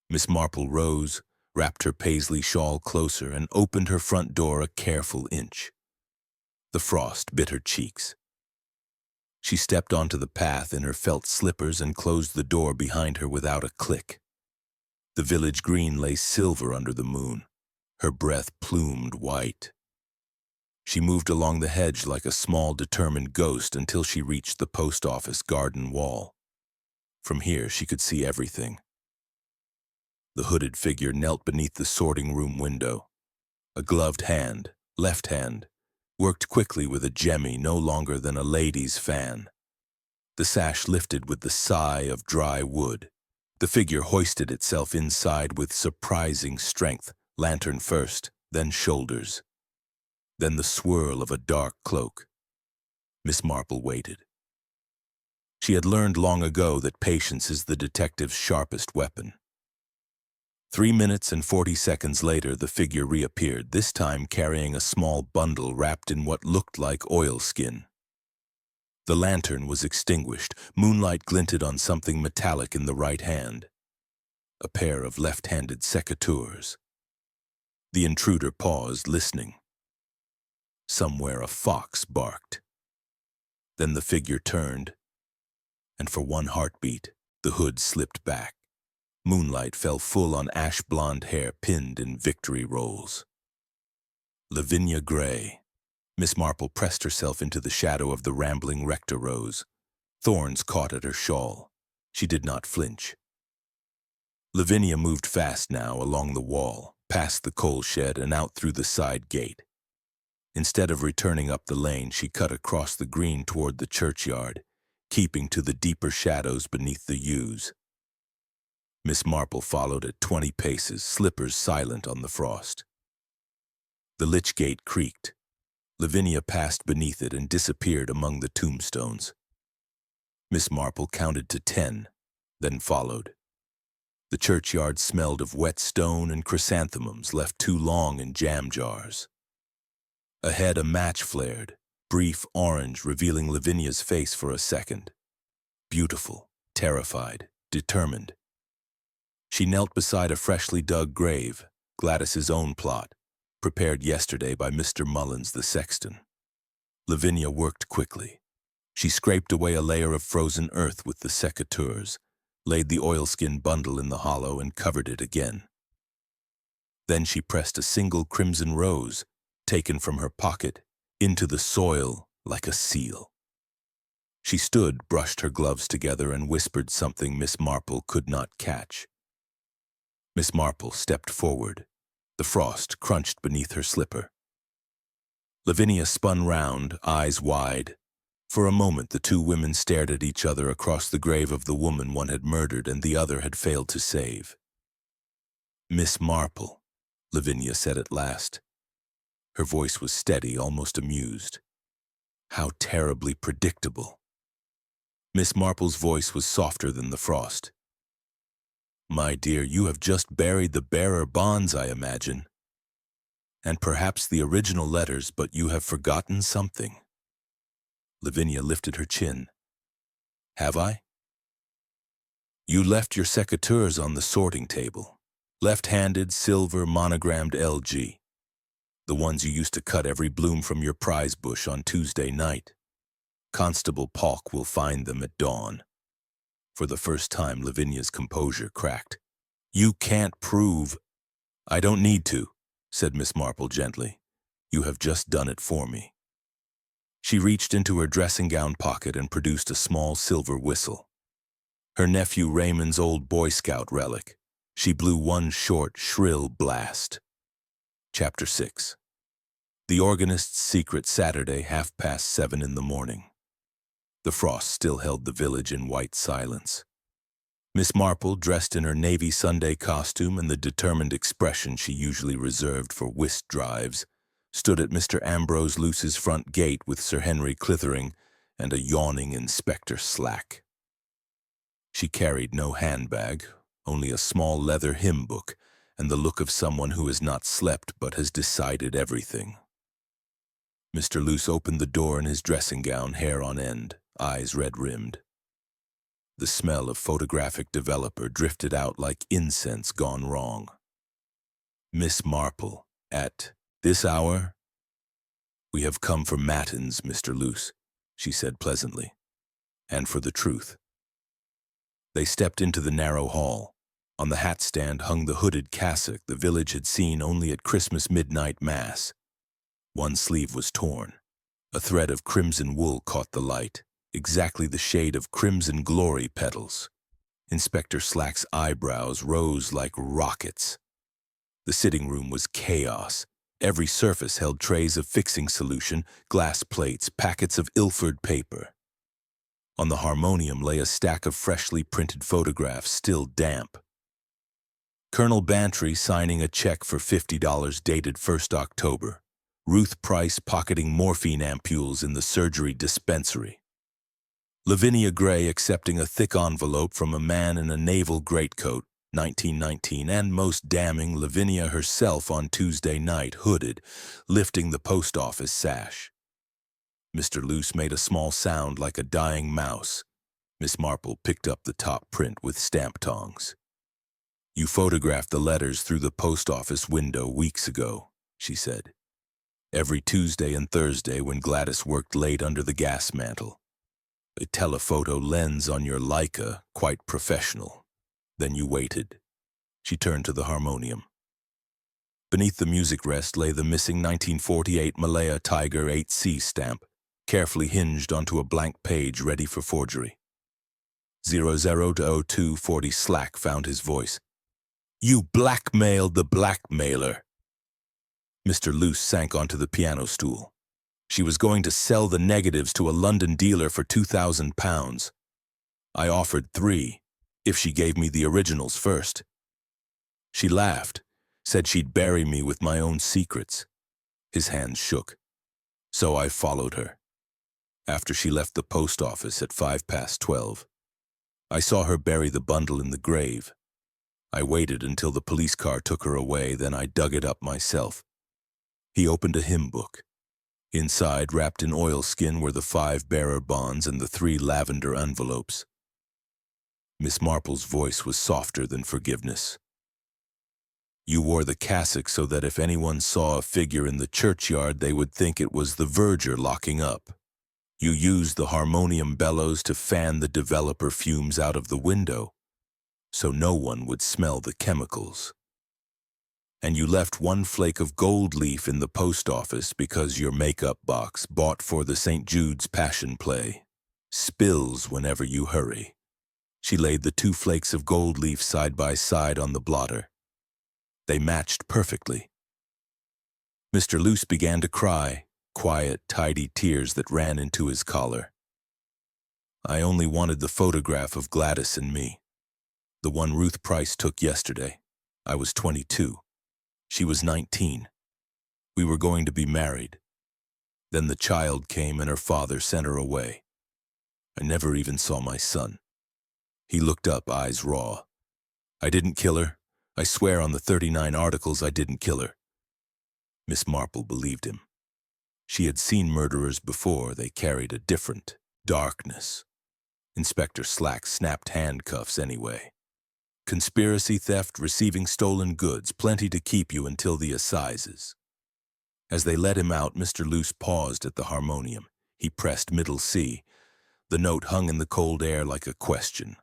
Miss Marple rose, wrapped her paisley shawl closer, and opened her front door a careful inch. The frost bit her cheeks. She stepped onto the path in her felt slippers and closed the door behind her without a click. The village green lay silver under the moon, her breath plumed white. She moved along the hedge like a small, determined ghost until she reached the post office garden wall. From here, she could see everything. The hooded figure knelt beneath the sorting room window. A gloved hand, left hand, worked quickly with a jemmy no longer than a lady's fan. The sash lifted with the sigh of dry wood. The figure hoisted itself inside with surprising strength, lantern first, then shoulders. Then the swirl of a dark cloak. Miss Marple waited. She had learned long ago that patience is the detective's sharpest weapon. 3 minutes and 40 seconds later, the figure reappeared, this time carrying a small bundle wrapped in what looked like oilskin. The lantern was extinguished. Moonlight glinted on something metallic in the right hand. A pair of left-handed secateurs. The intruder paused, listening. Somewhere a fox barked. Then the figure turned, and for one heartbeat, the hood slipped back. Moonlight fell full on ash-blonde hair pinned in victory rolls. Lavinia Gray. Miss Marple pressed herself into the shadow of the rambling rector rose. Thorns caught at her shawl. She did not flinch. Lavinia moved fast now along the wall, past the coal shed and out through the side gate. Instead of returning up the lane, she cut across the green toward the churchyard, keeping to the deeper shadows beneath the yews. Miss Marple followed at 20 paces, slippers silent on the frost. The lich gate creaked. Lavinia passed beneath it and disappeared among the tombstones. Miss Marple counted to 10, then followed. The churchyard smelled of wet stone and chrysanthemums left too long in jam jars. Ahead a match flared, brief orange, revealing Lavinia's face for a second. Beautiful, terrified, determined. She knelt beside a freshly dug grave, Gladys's own plot, prepared yesterday by Mr. Mullins the sexton. Lavinia worked quickly. She scraped away a layer of frozen earth with the secateurs, laid the oilskin bundle in the hollow and covered it again. Then she pressed a single crimson rose, taken from her pocket, into the soil like a seal. She stood, brushed her gloves together, and whispered something Miss Marple could not catch. Miss Marple stepped forward. The frost crunched beneath her slipper. Lavinia spun round, eyes wide. For a moment the two women stared at each other across the grave of the woman one had murdered and the other had failed to save. "Miss Marple," Lavinia said at last. Her voice was steady, almost amused. "How terribly predictable." Miss Marple's voice was softer than the frost. My dear, you have just buried the bearer bonds, I imagine. And perhaps the original letters, but you have forgotten something. Lavinia lifted her chin. Have I? You left your secateurs on the sorting table. Left-handed, silver, monogrammed LG. The ones you used to cut every bloom from your prize bush on Tuesday night. Constable Polk will find them at dawn. For the first time, Lavinia's composure cracked. You can't prove... I don't need to, said Miss Marple gently. You have just done it for me. She reached into her dressing gown pocket and produced a small silver whistle. Her nephew Raymond's old Boy Scout relic. She blew one short, shrill blast. Chapter 6. The organist's secret Saturday, 7:30 in the morning. The frost still held the village in white silence. Miss Marple, dressed in her navy Sunday costume and the determined expression she usually reserved for whist drives, stood at Mr. Ambrose Luce's front gate with Sir Henry Clithering and a yawning Inspector Slack. She carried no handbag, only a small leather hymn book and the look of someone who has not slept but has decided everything. Mr. Luce opened the door in his dressing gown, hair on end, eyes red-rimmed. The smell of photographic developer drifted out like incense gone wrong. Miss Marple, at this hour? We have come for matins, Mr. Luce, she said pleasantly, and for the truth. They stepped into the narrow hall. On the hat stand hung the hooded cassock the village had seen only at Christmas midnight mass. One sleeve was torn. A thread of crimson wool caught the light, exactly the shade of crimson glory petals. Inspector Slack's eyebrows rose like rockets. The sitting room was chaos. Every surface held trays of fixing solution, glass plates, packets of Ilford paper. On the harmonium lay a stack of freshly printed photographs, still damp. Colonel Bantry signing a check for $50 dated 1st October. Ruth Price pocketing morphine ampules in the surgery dispensary. Lavinia Gray accepting a thick envelope from a man in a naval greatcoat, 1919, and most damning, Lavinia herself on Tuesday night, hooded, lifting the post office sash. Mr. Luce made a small sound like a dying mouse. Miss Marple picked up the top print with stamp tongs. You photographed the letters through the post office window weeks ago, she said. Every Tuesday and Thursday when Gladys worked late under the gas mantle. A telephoto lens on your Leica, quite professional. Then you waited. She turned to the harmonium. Beneath the music rest lay the missing 1948 Malaya Tiger 8C stamp, carefully hinged onto a blank page ready for forgery. 00 to 0240 Slack found his voice. You blackmailed the blackmailer. Mr. Luce sank onto the piano stool. She was going to sell the negatives to a London dealer for £2,000. I offered $3, if she gave me the originals first. She laughed, said she'd bury me with my own secrets. His hands shook. So I followed her. After she left the post office at 12:05. I saw her bury the bundle in the grave. I waited until the police car took her away, then I dug it up myself. He opened a hymn book. Inside, wrapped in oilskin, were the 5 bearer bonds and the 3 lavender envelopes. Miss Marple's voice was softer than forgiveness. You wore the cassock so that if anyone saw a figure in the churchyard, they would think it was the verger locking up. You used the harmonium bellows to fan the developer fumes out of the window, so no one would smell the chemicals. And you left 1 flake of gold leaf in the post office because your makeup box, bought for the St. Jude's Passion Play, spills whenever you hurry. She laid the 2 flakes of gold leaf side by side on the blotter. They matched perfectly. Mr. Luce began to cry, quiet, tidy tears that ran into his collar. I only wanted the photograph of Gladys and me. The one Ruth Price took yesterday. I was 22. She was 19. We were going to be married. Then the child came and her father sent her away. I never even saw my son. He looked up, eyes raw. I didn't kill her. I swear on the 39 articles I didn't kill her. Miss Marple believed him. She had seen murderers before. They carried a different darkness. Inspector Slack snapped handcuffs anyway. Conspiracy, theft, receiving stolen goods, plenty to keep you until the assizes. As they let him out, Mr. Luce paused at the harmonium. He pressed middle C. The note hung in the cold air like a question.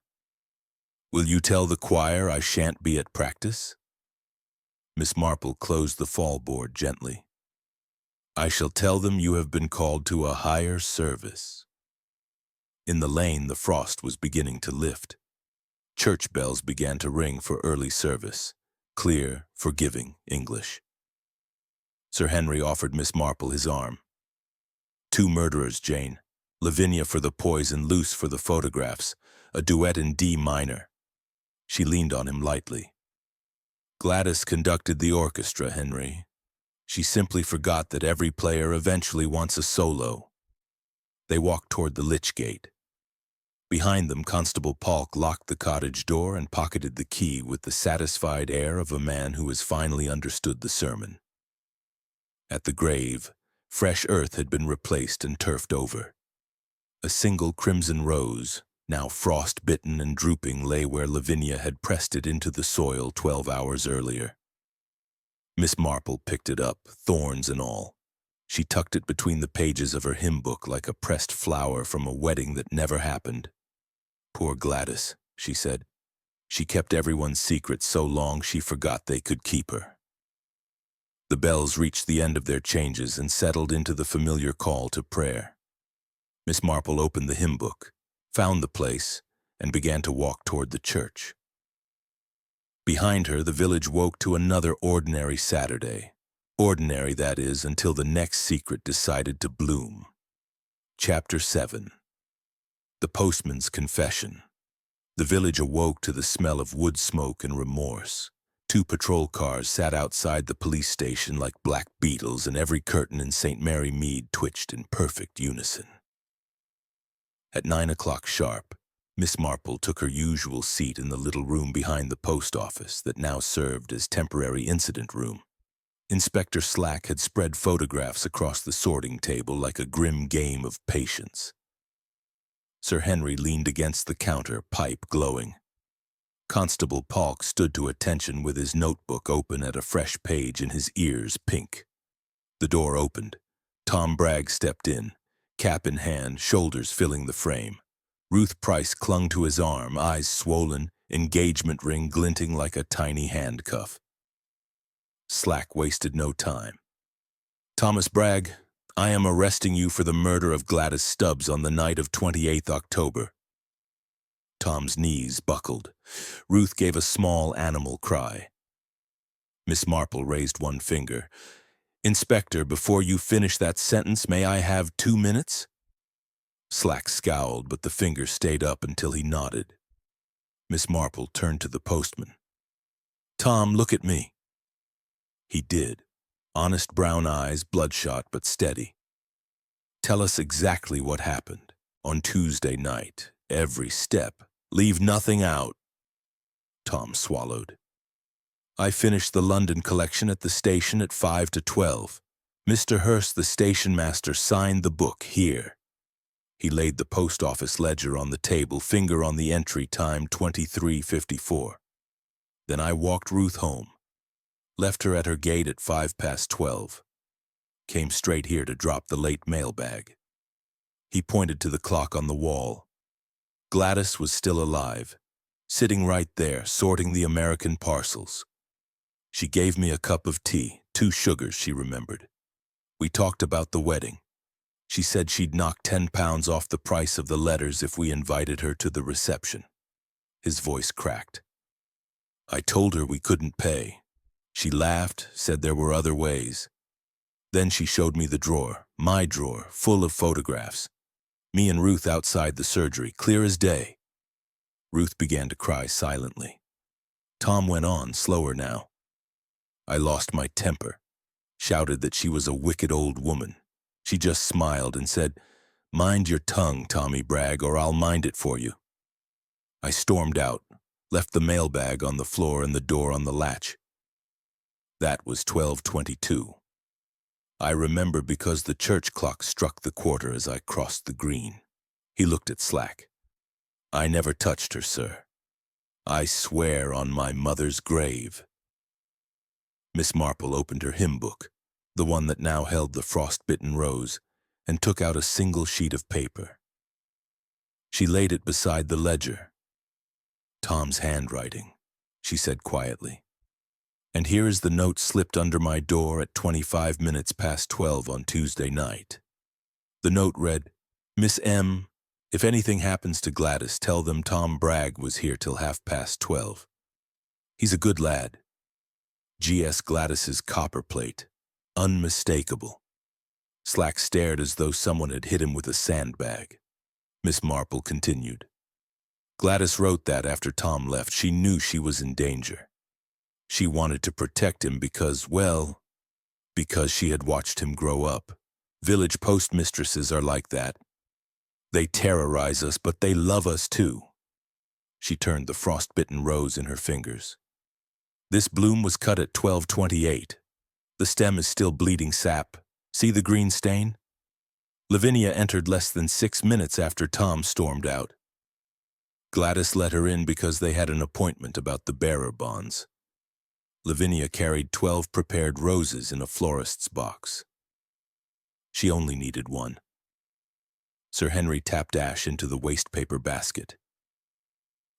Will you tell the choir I shan't be at practice? Miss Marple closed the fall board gently. I shall tell them you have been called to a higher service. In the lane, the frost was beginning to lift. Church bells began to ring for early service. Clear, forgiving English. Sir Henry offered Miss Marple his arm. 2 murderers, Jane. Lavinia for the poison, Luce for the photographs. A duet in D minor. She leaned on him lightly. Gladys conducted the orchestra, Henry. She simply forgot that every player eventually wants a solo. They walked toward the lich gate. Behind them, Constable Polk locked the cottage door and pocketed the key with the satisfied air of a man who has finally understood the sermon. At the grave, fresh earth had been replaced and turfed over. A single crimson rose, now frost-bitten and drooping, lay where Lavinia had pressed it into the soil 12 hours earlier. Miss Marple picked it up, thorns and all. She tucked it between the pages of her hymn book like a pressed flower from a wedding that never happened. Poor Gladys, she said. She kept everyone's secret so long she forgot they could keep her. The bells reached the end of their changes and settled into the familiar call to prayer. Miss Marple opened the hymn book, found the place, and began to walk toward the church. Behind her, the village woke to another ordinary Saturday. Ordinary, that is, until the next secret decided to bloom. Chapter 7. The Postman's Confession. The village awoke to the smell of wood smoke and remorse. 2 patrol cars sat outside the police station like black beetles, and every curtain in St. Mary Mead twitched in perfect unison. At 9 o'clock sharp, Miss Marple took her usual seat in the little room behind the post office that now served as temporary incident room. Inspector Slack had spread photographs across the sorting table like a grim game of patience. Sir Henry leaned against the counter, pipe glowing. Constable Polk stood to attention with his notebook open at a fresh page and his ears pink. The door opened. Tom Bragg stepped in, cap in hand, shoulders filling the frame. Ruth Price clung to his arm, eyes swollen, engagement ring glinting like a tiny handcuff. Slack wasted no time. Thomas Bragg, I am arresting you for the murder of Gladys Stubbs on the night of 28th October. Tom's knees buckled. Ruth gave a small animal cry. Miss Marple raised one finger. Inspector, before you finish that sentence, may I have 2 minutes? Slack scowled, but the finger stayed up until he nodded. Miss Marple turned to the postman. Tom, look at me. He did. Honest brown eyes, bloodshot but steady. Tell us exactly what happened on Tuesday night. Every step. Leave nothing out. Tom swallowed. I finished the London collection at the station at 5 to 12. Mr. Hurst, the station master, signed the book here. He laid the post office ledger on the table, finger on the entry, time 23:54. Then I walked Ruth home. Left her at her gate at 12:05. Came straight here to drop the late mailbag. He pointed to the clock on the wall. Gladys was still alive, sitting right there, sorting the American parcels. She gave me a cup of tea, 2 sugars, she remembered. We talked about the wedding. She said she'd knock 10 pounds off the price of the letters if we invited her to the reception. His voice cracked. I told her we couldn't pay. She laughed, said there were other ways. Then she showed me the drawer, my drawer, full of photographs. Me and Ruth outside the surgery, clear as day. Ruth began to cry silently. Tom went on, slower now. I lost my temper, shouted that she was a wicked old woman. She just smiled and said, mind your tongue, Tommy Bragg, or I'll mind it for you. I stormed out, left the mailbag on the floor and the door on the latch. That was 12:22. I remember because the church clock struck the quarter as I crossed the green. He looked at Slack. I never touched her, sir. I swear on my mother's grave. Miss Marple opened her hymn book, the one that now held the frost-bitten rose, and took out a single sheet of paper. She laid it beside the ledger. Tom's handwriting, she said quietly. And here is the note slipped under my door at 25 minutes past 12 on Tuesday night. The note read, Miss M., if anything happens to Gladys, tell them Tom Bragg was here till 12:30. He's a good lad. G.S. Gladys's copperplate, unmistakable. Slack stared as though someone had hit him with a sandbag. Miss Marple continued. Gladys wrote that after Tom left. She knew she was in danger. She wanted to protect him because she had watched him grow up. Village postmistresses are like that. They terrorize us, but they love us too. She turned the frost-bitten rose in her fingers. This bloom was cut at 12:28. The stem is still bleeding sap. See the green stain? Lavinia entered less than 6 minutes after Tom stormed out. Gladys let her in because they had an appointment about the bearer bonds. Lavinia carried 12 prepared roses in a florist's box. She only needed one. Sir Henry tapped ash into the wastepaper basket.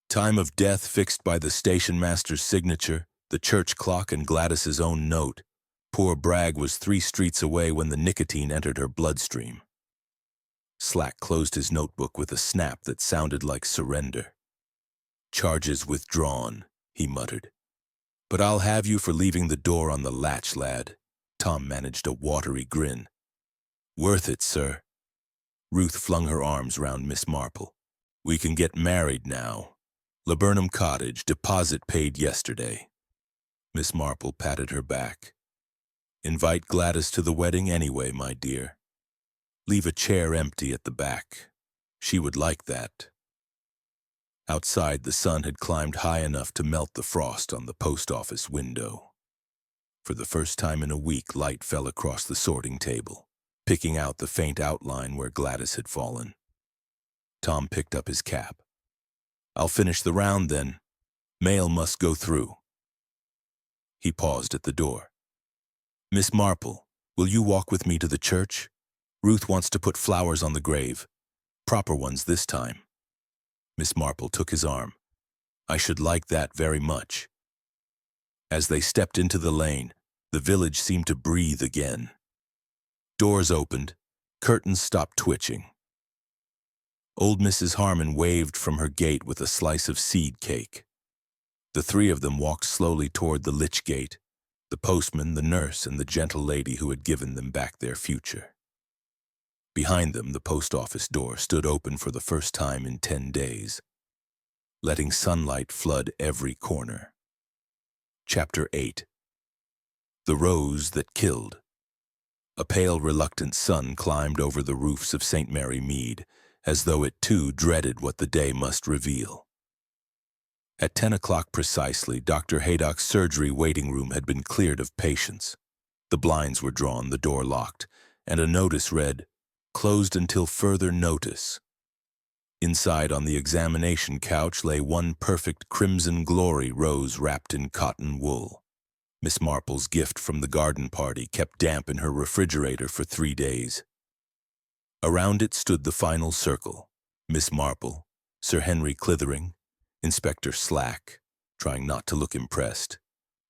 Time of death fixed by the station master's signature, the church clock, and Gladys's own note. Poor Bragg was 3 streets away when the nicotine entered her bloodstream. Slack closed his notebook with a snap that sounded like surrender. Charges withdrawn, he muttered. But I'll have you for leaving the door on the latch, lad. Tom managed a watery grin. Worth it, sir. Ruth flung her arms round Miss Marple. We can get married now. Laburnum Cottage, deposit paid yesterday. Miss Marple patted her back. Invite Gladys to the wedding anyway, my dear. Leave a chair empty at the back. She would like that. Outside, the sun had climbed high enough to melt the frost on the post office window. For the first time in a week, light fell across the sorting table, picking out the faint outline where Gladys had fallen. Tom picked up his cap. I'll finish the round then. Mail must go through. He paused at the door. Miss Marple, will you walk with me to the church? Ruth wants to put flowers on the grave. Proper ones this time. Miss Marple took his arm. I should like that very much. As they stepped into the lane, the village seemed to breathe again. Doors opened, curtains stopped twitching. Old Mrs. Harmon waved from her gate with a slice of seed cake. The 3 of them walked slowly toward the lich gate, the postman, the nurse, and the gentle lady who had given them back their future. Behind them, the post office door stood open for the first time in 10 days, letting sunlight flood every corner. Chapter 8. The Rose That Killed. A pale, reluctant sun climbed over the roofs of St. Mary Mead, as though it too dreaded what the day must reveal. At 10 o'clock precisely, Dr. Haydock's surgery waiting room had been cleared of patients. The blinds were drawn, the door locked, and a notice read, Closed until further notice. Inside on the examination couch lay one perfect crimson glory rose wrapped in cotton wool. Miss Marple's gift from the garden party kept damp in her refrigerator for 3 days. Around it stood the final circle, Miss Marple, Sir Henry Clithering, Inspector Slack, trying not to look impressed,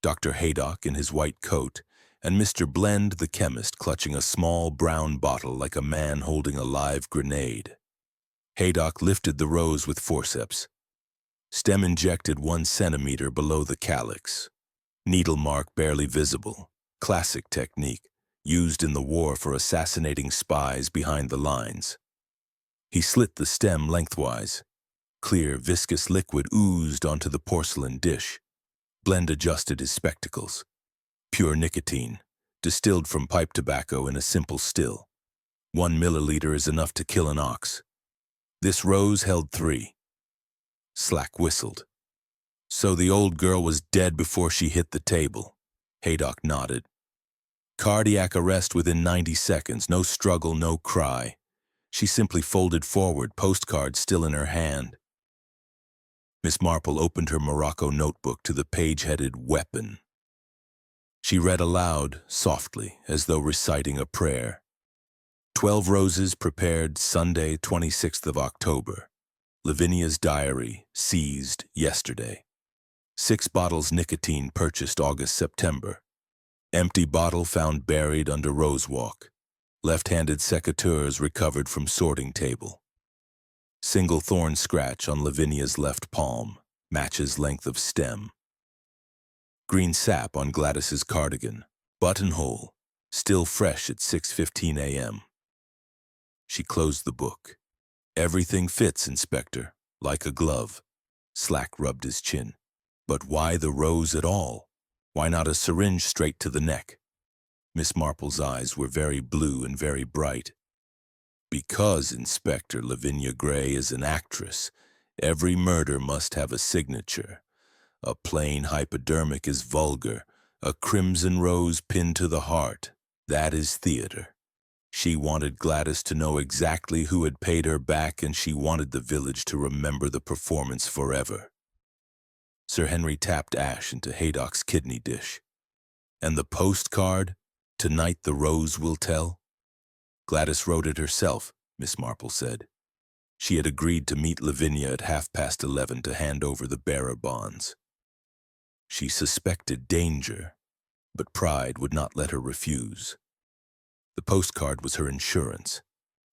Dr. Haydock in his white coat, and Mr. Blend the chemist clutching a small brown bottle like a man holding a live grenade. Haydock lifted the rose with forceps. Stem injected 1 centimeter below the calyx. Needle mark barely visible. Classic technique, used in the war for assassinating spies behind the lines. He slit the stem lengthwise. Clear, viscous liquid oozed onto the porcelain dish. Blend adjusted his spectacles. Pure nicotine, distilled from pipe tobacco in a simple still. 1 milliliter is enough to kill an ox. This rose held 3. Slack whistled. So the old girl was dead before she hit the table. Haydock nodded. Cardiac arrest within 90 seconds, no struggle, no cry. She simply folded forward, postcard still in her hand. Miss Marple opened her Morocco notebook to the page headed Weapon. She read aloud, softly, as though reciting a prayer. 12 roses prepared Sunday, 26th of October. Lavinia's diary, seized yesterday. 6 bottles nicotine purchased August-September. Empty bottle found buried under rose walk. Left-handed secateurs recovered from sorting table. Single thorn scratch on Lavinia's left palm, matches length of stem. Green sap on Gladys's cardigan, buttonhole, still fresh at 6:15 a.m. She closed the book. Everything fits, Inspector, like a glove. Slack rubbed his chin. But why the rose at all? Why not a syringe straight to the neck? Miss Marple's eyes were very blue and very bright. Because, Inspector, Lavinia Gray is an actress. Every murder must have a signature. A plain hypodermic is vulgar. A crimson rose pinned to the heart. That is theater. She wanted Gladys to know exactly who had paid her back, and she wanted the village to remember the performance forever. Sir Henry tapped ash into Haydock's kidney dish. And the postcard? Tonight the rose will tell? Gladys wrote it herself, Miss Marple said. She had agreed to meet Lavinia at 11:30 to hand over the bearer bonds. She suspected danger, but pride would not let her refuse. The postcard was her insurance.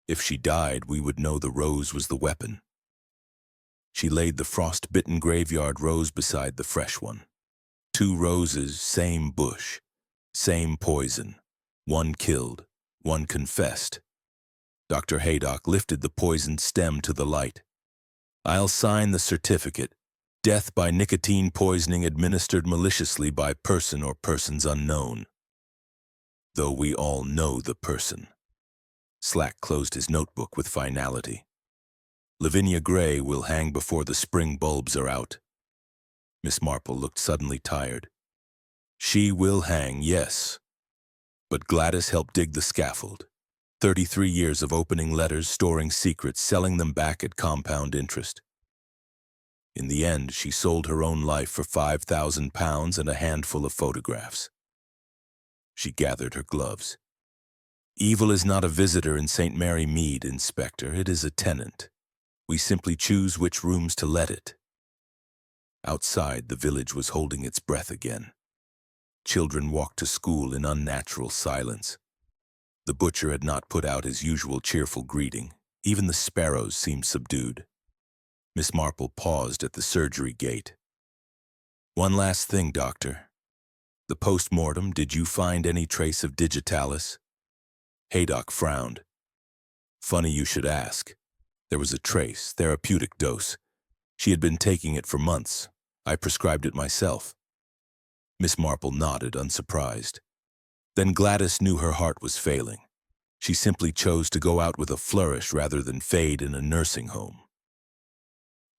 If she died, we would know the rose was the weapon. She laid the frost-bitten graveyard rose beside the fresh one. 2 roses, same bush, same poison. One killed, one confessed. Dr. Haydock lifted the poisoned stem to the light. I'll sign the certificate. Death by nicotine poisoning administered maliciously by person or persons unknown. Though we all know the person. Slack closed his notebook with finality. Lavinia Gray will hang before the spring bulbs are out. Miss Marple looked suddenly tired. She will hang, yes. But Gladys helped dig the scaffold. 33 years of opening letters, storing secrets, selling them back at compound interest. In the end, she sold her own life for £5,000 and a handful of photographs. She gathered her gloves. Evil is not a visitor in St. Mary Mead, Inspector. It is a tenant. We simply choose which rooms to let it. Outside, the village was holding its breath again. Children walked to school in unnatural silence. The butcher had not put out his usual cheerful greeting. Even the sparrows seemed subdued. Miss Marple paused at the surgery gate. One last thing, Doctor. The post-mortem, did you find any trace of digitalis? Haydock frowned. Funny you should ask. There was a trace, therapeutic dose. She had been taking it for months. I prescribed it myself. Miss Marple nodded, unsurprised. Then Gladys knew her heart was failing. She simply chose to go out with a flourish rather than fade in a nursing home.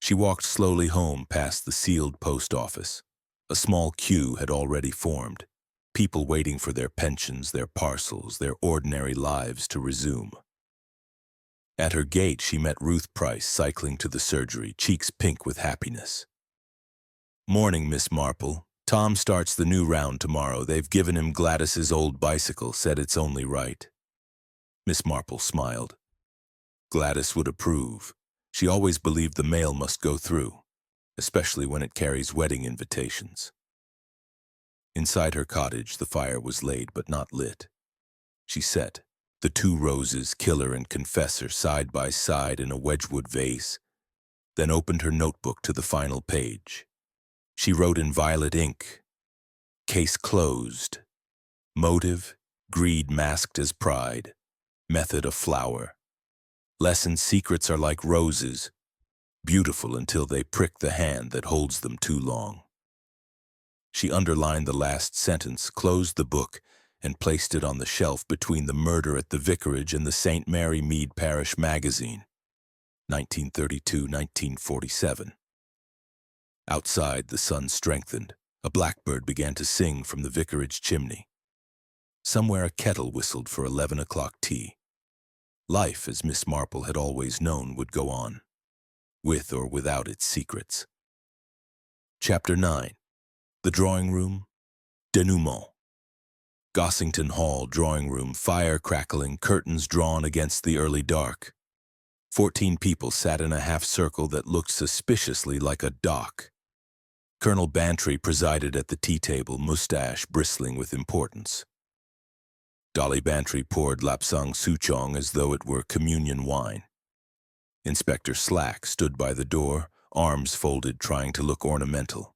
She walked slowly home past the sealed post office. A small queue had already formed, people waiting for their pensions, their parcels, their ordinary lives to resume. At her gate, she met Ruth Price cycling to the surgery, cheeks pink with happiness. Morning, Miss Marple. Tom starts the new round tomorrow. They've given him Gladys's old bicycle, said it's only right. Miss Marple smiled. Gladys would approve. She always believed the mail must go through, especially when it carries wedding invitations. Inside her cottage, the fire was laid but not lit. She set the 2 roses, killer and confessor, side by side in a Wedgwood vase, then opened her notebook to the final page. She wrote in violet ink, Case closed. Motive, greed masked as pride. Method, a flower. Lesson, secrets are like roses, beautiful until they prick the hand that holds them too long. She underlined the last sentence, closed the book, and placed it on the shelf between the murder at the vicarage and the St. Mary Mead Parish Magazine, 1932-1947. Outside, the sun strengthened. A blackbird began to sing from the vicarage chimney. Somewhere a kettle whistled for 11 o'clock tea. Life, as Miss Marple had always known, would go on, with or without its secrets. Chapter 9. The Drawing Room. Denouement. Gossington Hall drawing room, fire crackling, curtains drawn against the early dark. 14 people sat in a half-circle that looked suspiciously like a dock. Colonel Bantry presided at the tea table, mustache bristling with importance. Dolly Bantry poured lapsang souchong as though it were communion wine. Inspector Slack stood by the door, arms folded, trying to look ornamental.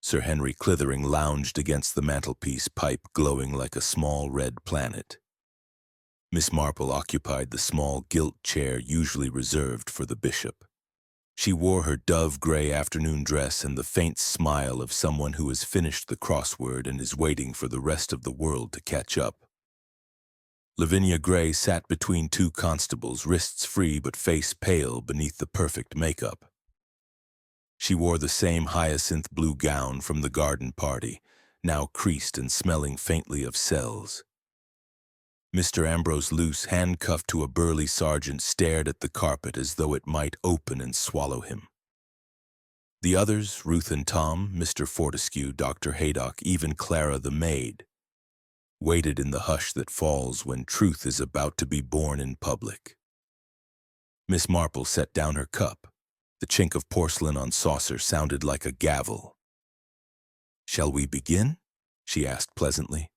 Sir Henry Clithering lounged against the mantelpiece, pipe glowing like a small red planet. Miss Marple occupied the small gilt chair usually reserved for the bishop. She wore her dove-gray afternoon dress and the faint smile of someone who has finished the crossword and is waiting for the rest of the world to catch up. Lavinia Gray sat between two constables, wrists free but face pale beneath the perfect makeup. She wore the same hyacinth blue gown from the garden party, now creased and smelling faintly of cells. Mr. Ambrose Luce, handcuffed to a burly sergeant, stared at the carpet as though it might open and swallow him. The others, Ruth and Tom, Mr. Fortescue, Dr. Haydock, even Clara the maid, waited in the hush that falls when truth is about to be born in public. Miss Marple set down her cup. The chink of porcelain on saucer sounded like a gavel. "Shall we begin?" she asked pleasantly.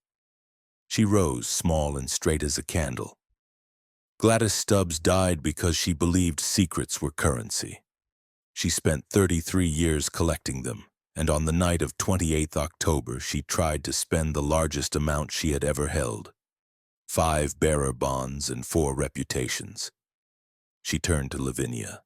She rose, small and straight as a candle. Gladys Stubbs died because she believed secrets were currency. She spent 33 years collecting them, and on the night of 28th October she tried to spend the largest amount she had ever held, 5 bearer bonds and 4 reputations. She turned to Lavinia.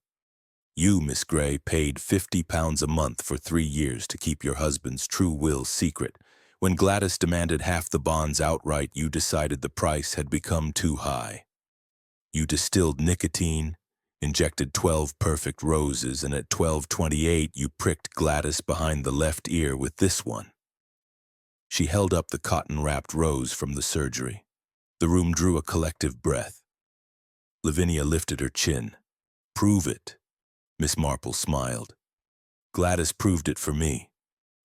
"You, Miss Gray, paid £50 a month for 3 years to keep your husband's true will secret. When Gladys demanded half the bonds outright, you decided the price had become too high. You distilled nicotine, injected 12 perfect roses, and at 12:28 you pricked Gladys behind the left ear with this one." She held up the cotton-wrapped rose from the surgery. The room drew a collective breath. Lavinia lifted her chin. "Prove it." Miss Marple smiled. "Gladys proved it for me.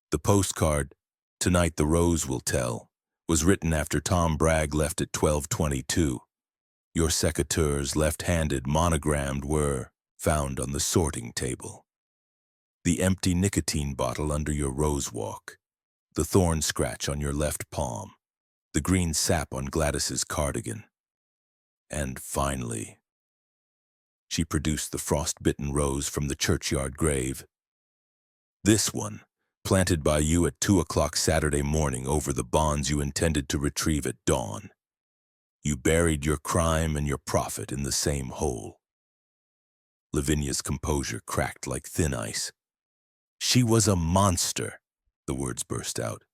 The postcard, 'Tonight the Rose Will Tell,' was written after Tom Bragg left at 12:22. Your secateurs, left-handed, monogrammed, were found on the sorting table. The empty nicotine bottle under your rose walk, the thorn scratch on your left palm, the green sap on Gladys's cardigan. And finally," she produced the frost-bitten rose from the churchyard grave. "This one, planted by you at 2 o'clock Saturday morning over the bonds you intended to retrieve at dawn. You buried your crime and your profit in the same hole." Lavinia's composure cracked like thin ice. "She was a monster," the words burst out.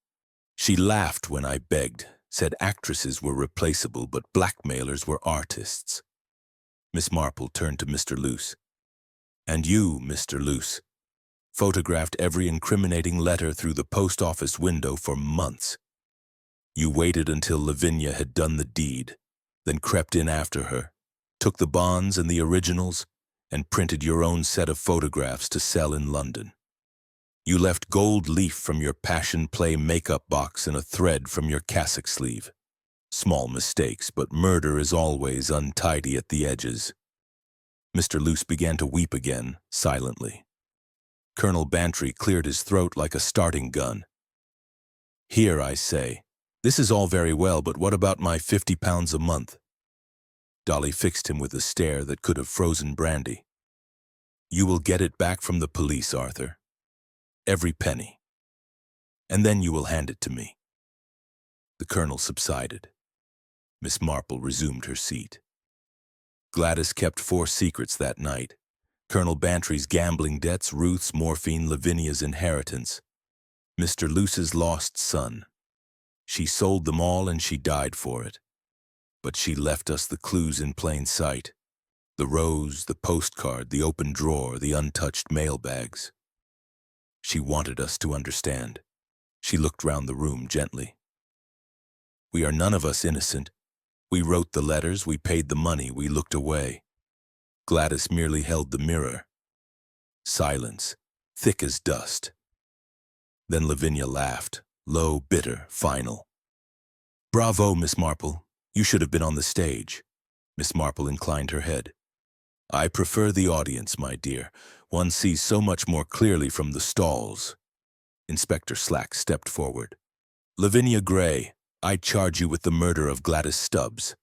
"She laughed when I begged, said actresses were replaceable but blackmailers were artists." Miss Marple turned to Mr. Luce. "And you, Mr. Luce, photographed every incriminating letter through the post office window for months. You waited until Lavinia had done the deed, then crept in after her, took the bonds and the originals, and printed your own set of photographs to sell in London. You left gold leaf from your passion play makeup box and a thread from your cassock sleeve. Small mistakes, but murder is always untidy at the edges." Mr. Luce began to weep again, silently. Colonel Bantry cleared his throat like a starting gun. "Here, I say, this is all very well, but what about my £50 a month?" Dolly fixed him with a stare that could have frozen brandy. "You will get it back from the police, Arthur. Every penny. And then you will hand it to me." The colonel subsided. Miss Marple resumed her seat. Gladys kept 4 secrets that night. Colonel Bantry's gambling debts, Ruth's morphine, Lavinia's inheritance, Mr. Luce's lost son. She sold them all and she died for it. But she left us the clues in plain sight. The rose, the postcard, the open drawer, the untouched mailbags. She wanted us to understand. She looked round the room gently. We are none of us innocent. We wrote the letters, we paid the money, we looked away. Gladys merely held the mirror. Silence, thick as dust. Then Lavinia laughed, low, bitter, final. Bravo, Miss Marple. You should have been on the stage. Miss Marple inclined her head. I prefer the audience, my dear. One sees so much more clearly from the stalls. Inspector Slack stepped forward. Lavinia Gray, I charge you with the murder of Gladys Stubbs.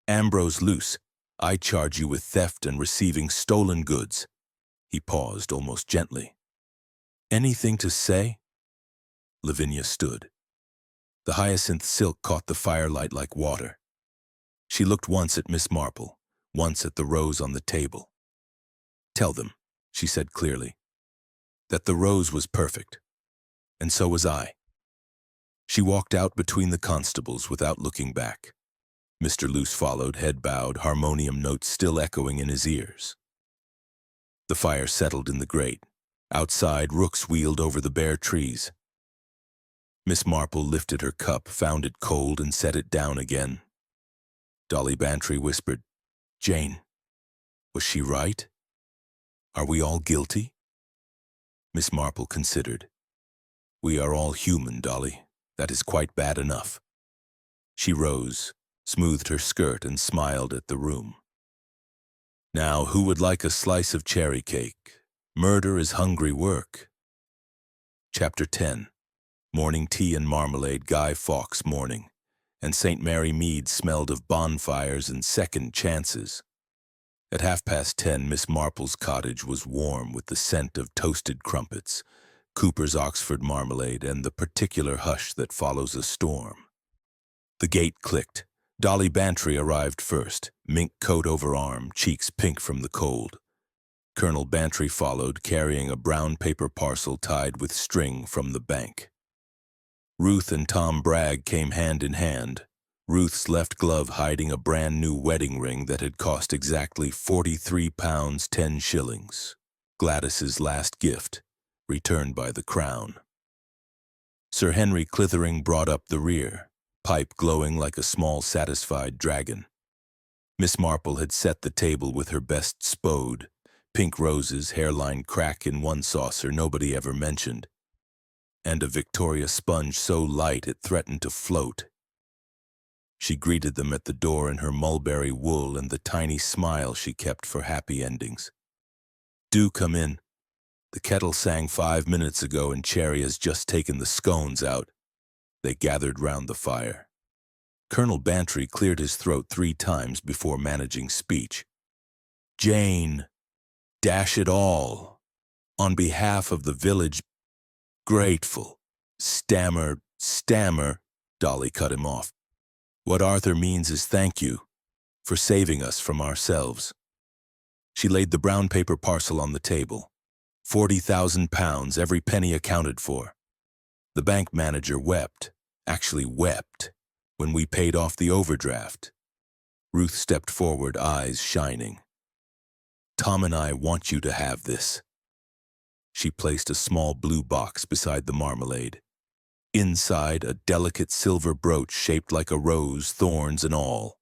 Ambrose Luce, I charge you with theft and receiving stolen goods. He paused almost gently. Anything to say? Lavinia stood. The hyacinth silk caught the firelight like water. She looked once at Miss Marple, once at the rose on the table. Tell them, she said clearly, that the rose was perfect, and so was I. She walked out between the constables without looking back. Mr. Luce followed, head bowed, harmonium notes still echoing in his ears. The fire settled in the grate. Outside, rooks wheeled over the bare trees. Miss Marple lifted her cup, found it cold, and set it down again. Dolly Bantry whispered, Jane, was she right? Are we all guilty? Miss Marple considered. We are all human, Dolly. That is quite bad enough. She rose, smoothed her skirt, and smiled at the room. Now, who would like a slice of cherry cake? Murder is hungry work. Chapter 10. Morning tea and marmalade, Guy Fawkes morning, and St. Mary Mead smelled of bonfires and second chances. At 10:30, Miss Marple's cottage was warm with the scent of toasted crumpets, Cooper's Oxford marmalade, and the particular hush that follows a storm. The gate clicked. Dolly Bantry arrived first, mink coat over arm, cheeks pink from the cold. Colonel Bantry followed, carrying a brown paper parcel tied with string from the bank. Ruth and Tom Bragg came hand in hand, Ruth's left glove hiding a brand-new wedding ring that had cost exactly £43 10 shillings, Gladys's last gift, returned by the Crown. Sir Henry Clithering brought up the rear, pipe glowing like a small satisfied dragon. Miss Marple had set the table with her best spode, pink roses, hairline crack in one saucer nobody ever mentioned, and a Victoria sponge so light it threatened to float. She greeted them at the door in her mulberry wool and the tiny smile she kept for happy endings. Do come in. The kettle sang 5 minutes ago and Cherry has just taken the scones out. They gathered round the fire. Colonel Bantry cleared his throat 3 times before managing speech. Jane, dash it all. On behalf of the village, grateful. Stammer, Dolly cut him off. What Arthur means is thank you for saving us from ourselves. She laid the brown paper parcel on the table. £40,000, every penny accounted for. The bank manager wept, actually wept, when we paid off the overdraft. Ruth stepped forward, eyes shining. Tom and I want you to have this. She placed a small blue box beside the marmalade. Inside, a delicate silver brooch shaped like a rose, thorns and all.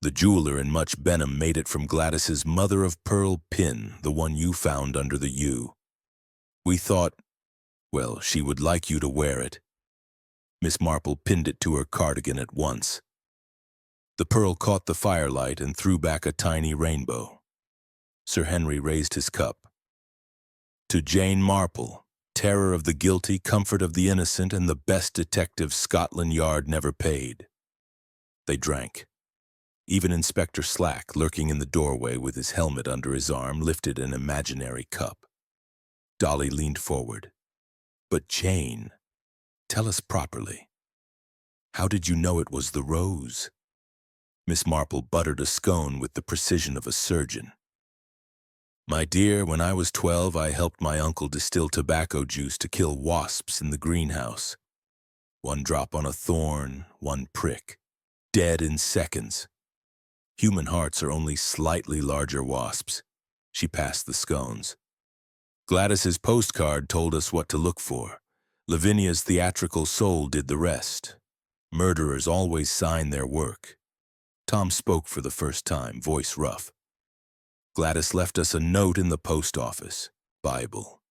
The jeweler in Much Benham made it from Gladys's mother-of-pearl pin, the one you found under the U. We thought, well, she would like you to wear it. Miss Marple pinned it to her cardigan at once. The pearl caught the firelight and threw back a tiny rainbow. Sir Henry raised his cup. To Jane Marple, terror of the guilty, comfort of the innocent, and the best detective Scotland Yard never paid. They drank. Even Inspector Slack, lurking in the doorway with his helmet under his arm, lifted an imaginary cup. Dolly leaned forward. But Jane, tell us properly. How did you know it was the rose? Miss Marple buttered a scone with the precision of a surgeon. My dear, when I was 12, I helped my uncle distill tobacco juice to kill wasps in the greenhouse. 1 drop on a thorn, 1 prick. Dead in seconds. Human hearts are only slightly larger wasps. She passed the scones. Gladys's postcard told us what to look for. Lavinia's theatrical soul did the rest. Murderers always sign their work. Tom spoke for the first time, voice rough. Gladys left us a note in the post office. Bible.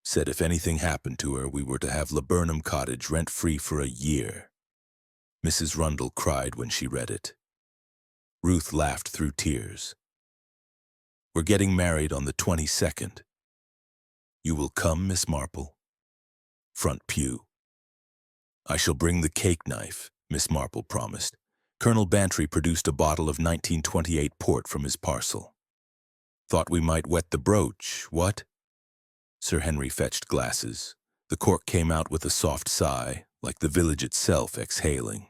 Said if anything happened to her, we were to have Laburnum Cottage rent-free for a year. Mrs. Rundle cried when she read it. Ruth laughed through tears. We're getting married on the 22nd. You will come, Miss Marple? Front pew. I shall bring the cake knife, Miss Marple promised. Colonel Bantry produced a bottle of 1928 port from his parcel. Thought we might wet the brooch, what? Sir Henry fetched glasses. The cork came out with a soft sigh, like the village itself exhaling.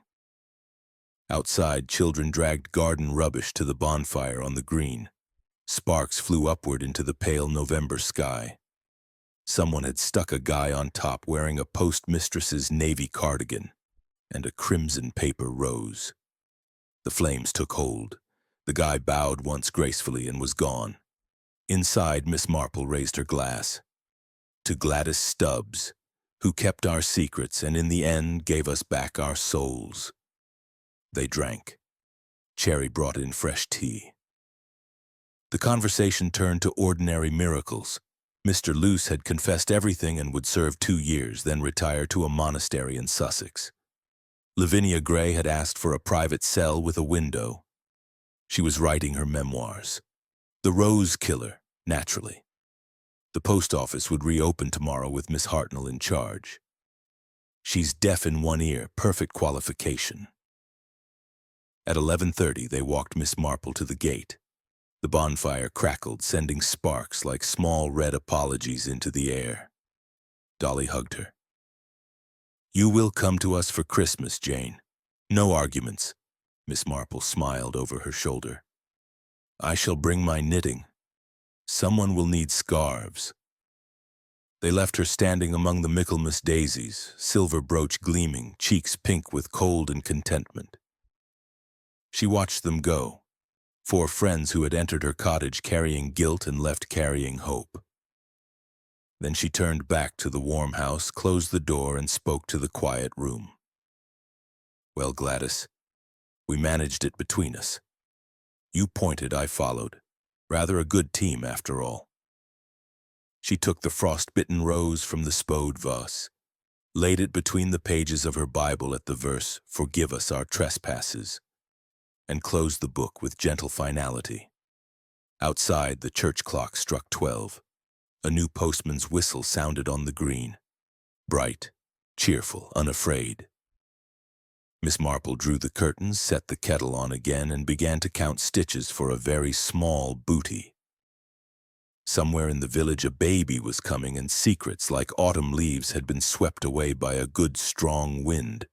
Outside, children dragged garden rubbish to the bonfire on the green. Sparks flew upward into the pale November sky. Someone had stuck a guy on top wearing a postmistress's navy cardigan, and a crimson paper rose. The flames took hold. The guy bowed once gracefully and was gone. Inside, Miss Marple raised her glass. To Gladys Stubbs, who kept our secrets and in the end gave us back our souls. They drank. Cherry brought in fresh tea. The conversation turned to ordinary miracles. Mr. Luce had confessed everything and would serve 2 years, then retire to a monastery in Sussex. Lavinia Gray had asked for a private cell with a window. She was writing her memoirs. The Rose Killer, naturally. The post office would reopen tomorrow with Miss Hartnell in charge. She's deaf in one ear, perfect qualification. At 11:30, they walked Miss Marple to the gate. The bonfire crackled, sending sparks like small red apologies into the air. Dolly hugged her. You will come to us for Christmas, Jane. No arguments. Miss Marple smiled over her shoulder. I shall bring my knitting. Someone will need scarves. They left her standing among the Michaelmas daisies, silver brooch gleaming, cheeks pink with cold and contentment. She watched them go, 4 friends who had entered her cottage carrying guilt and left carrying hope. Then she turned back to the warm house, closed the door, and spoke to the quiet room. Well, Gladys, we managed it between us. You pointed, I followed. Rather a good team, after all. She took the frost-bitten rose from the spode vase, laid it between the pages of her Bible at the verse, Forgive us our trespasses, and closed the book with gentle finality. Outside, the church clock struck 12. A new postman's whistle sounded on the green. Bright, cheerful, unafraid. Miss Marple drew the curtains, set the kettle on again, and began to count stitches for a very small booty. Somewhere in the village a baby was coming, and secrets like autumn leaves had been swept away by a good strong wind.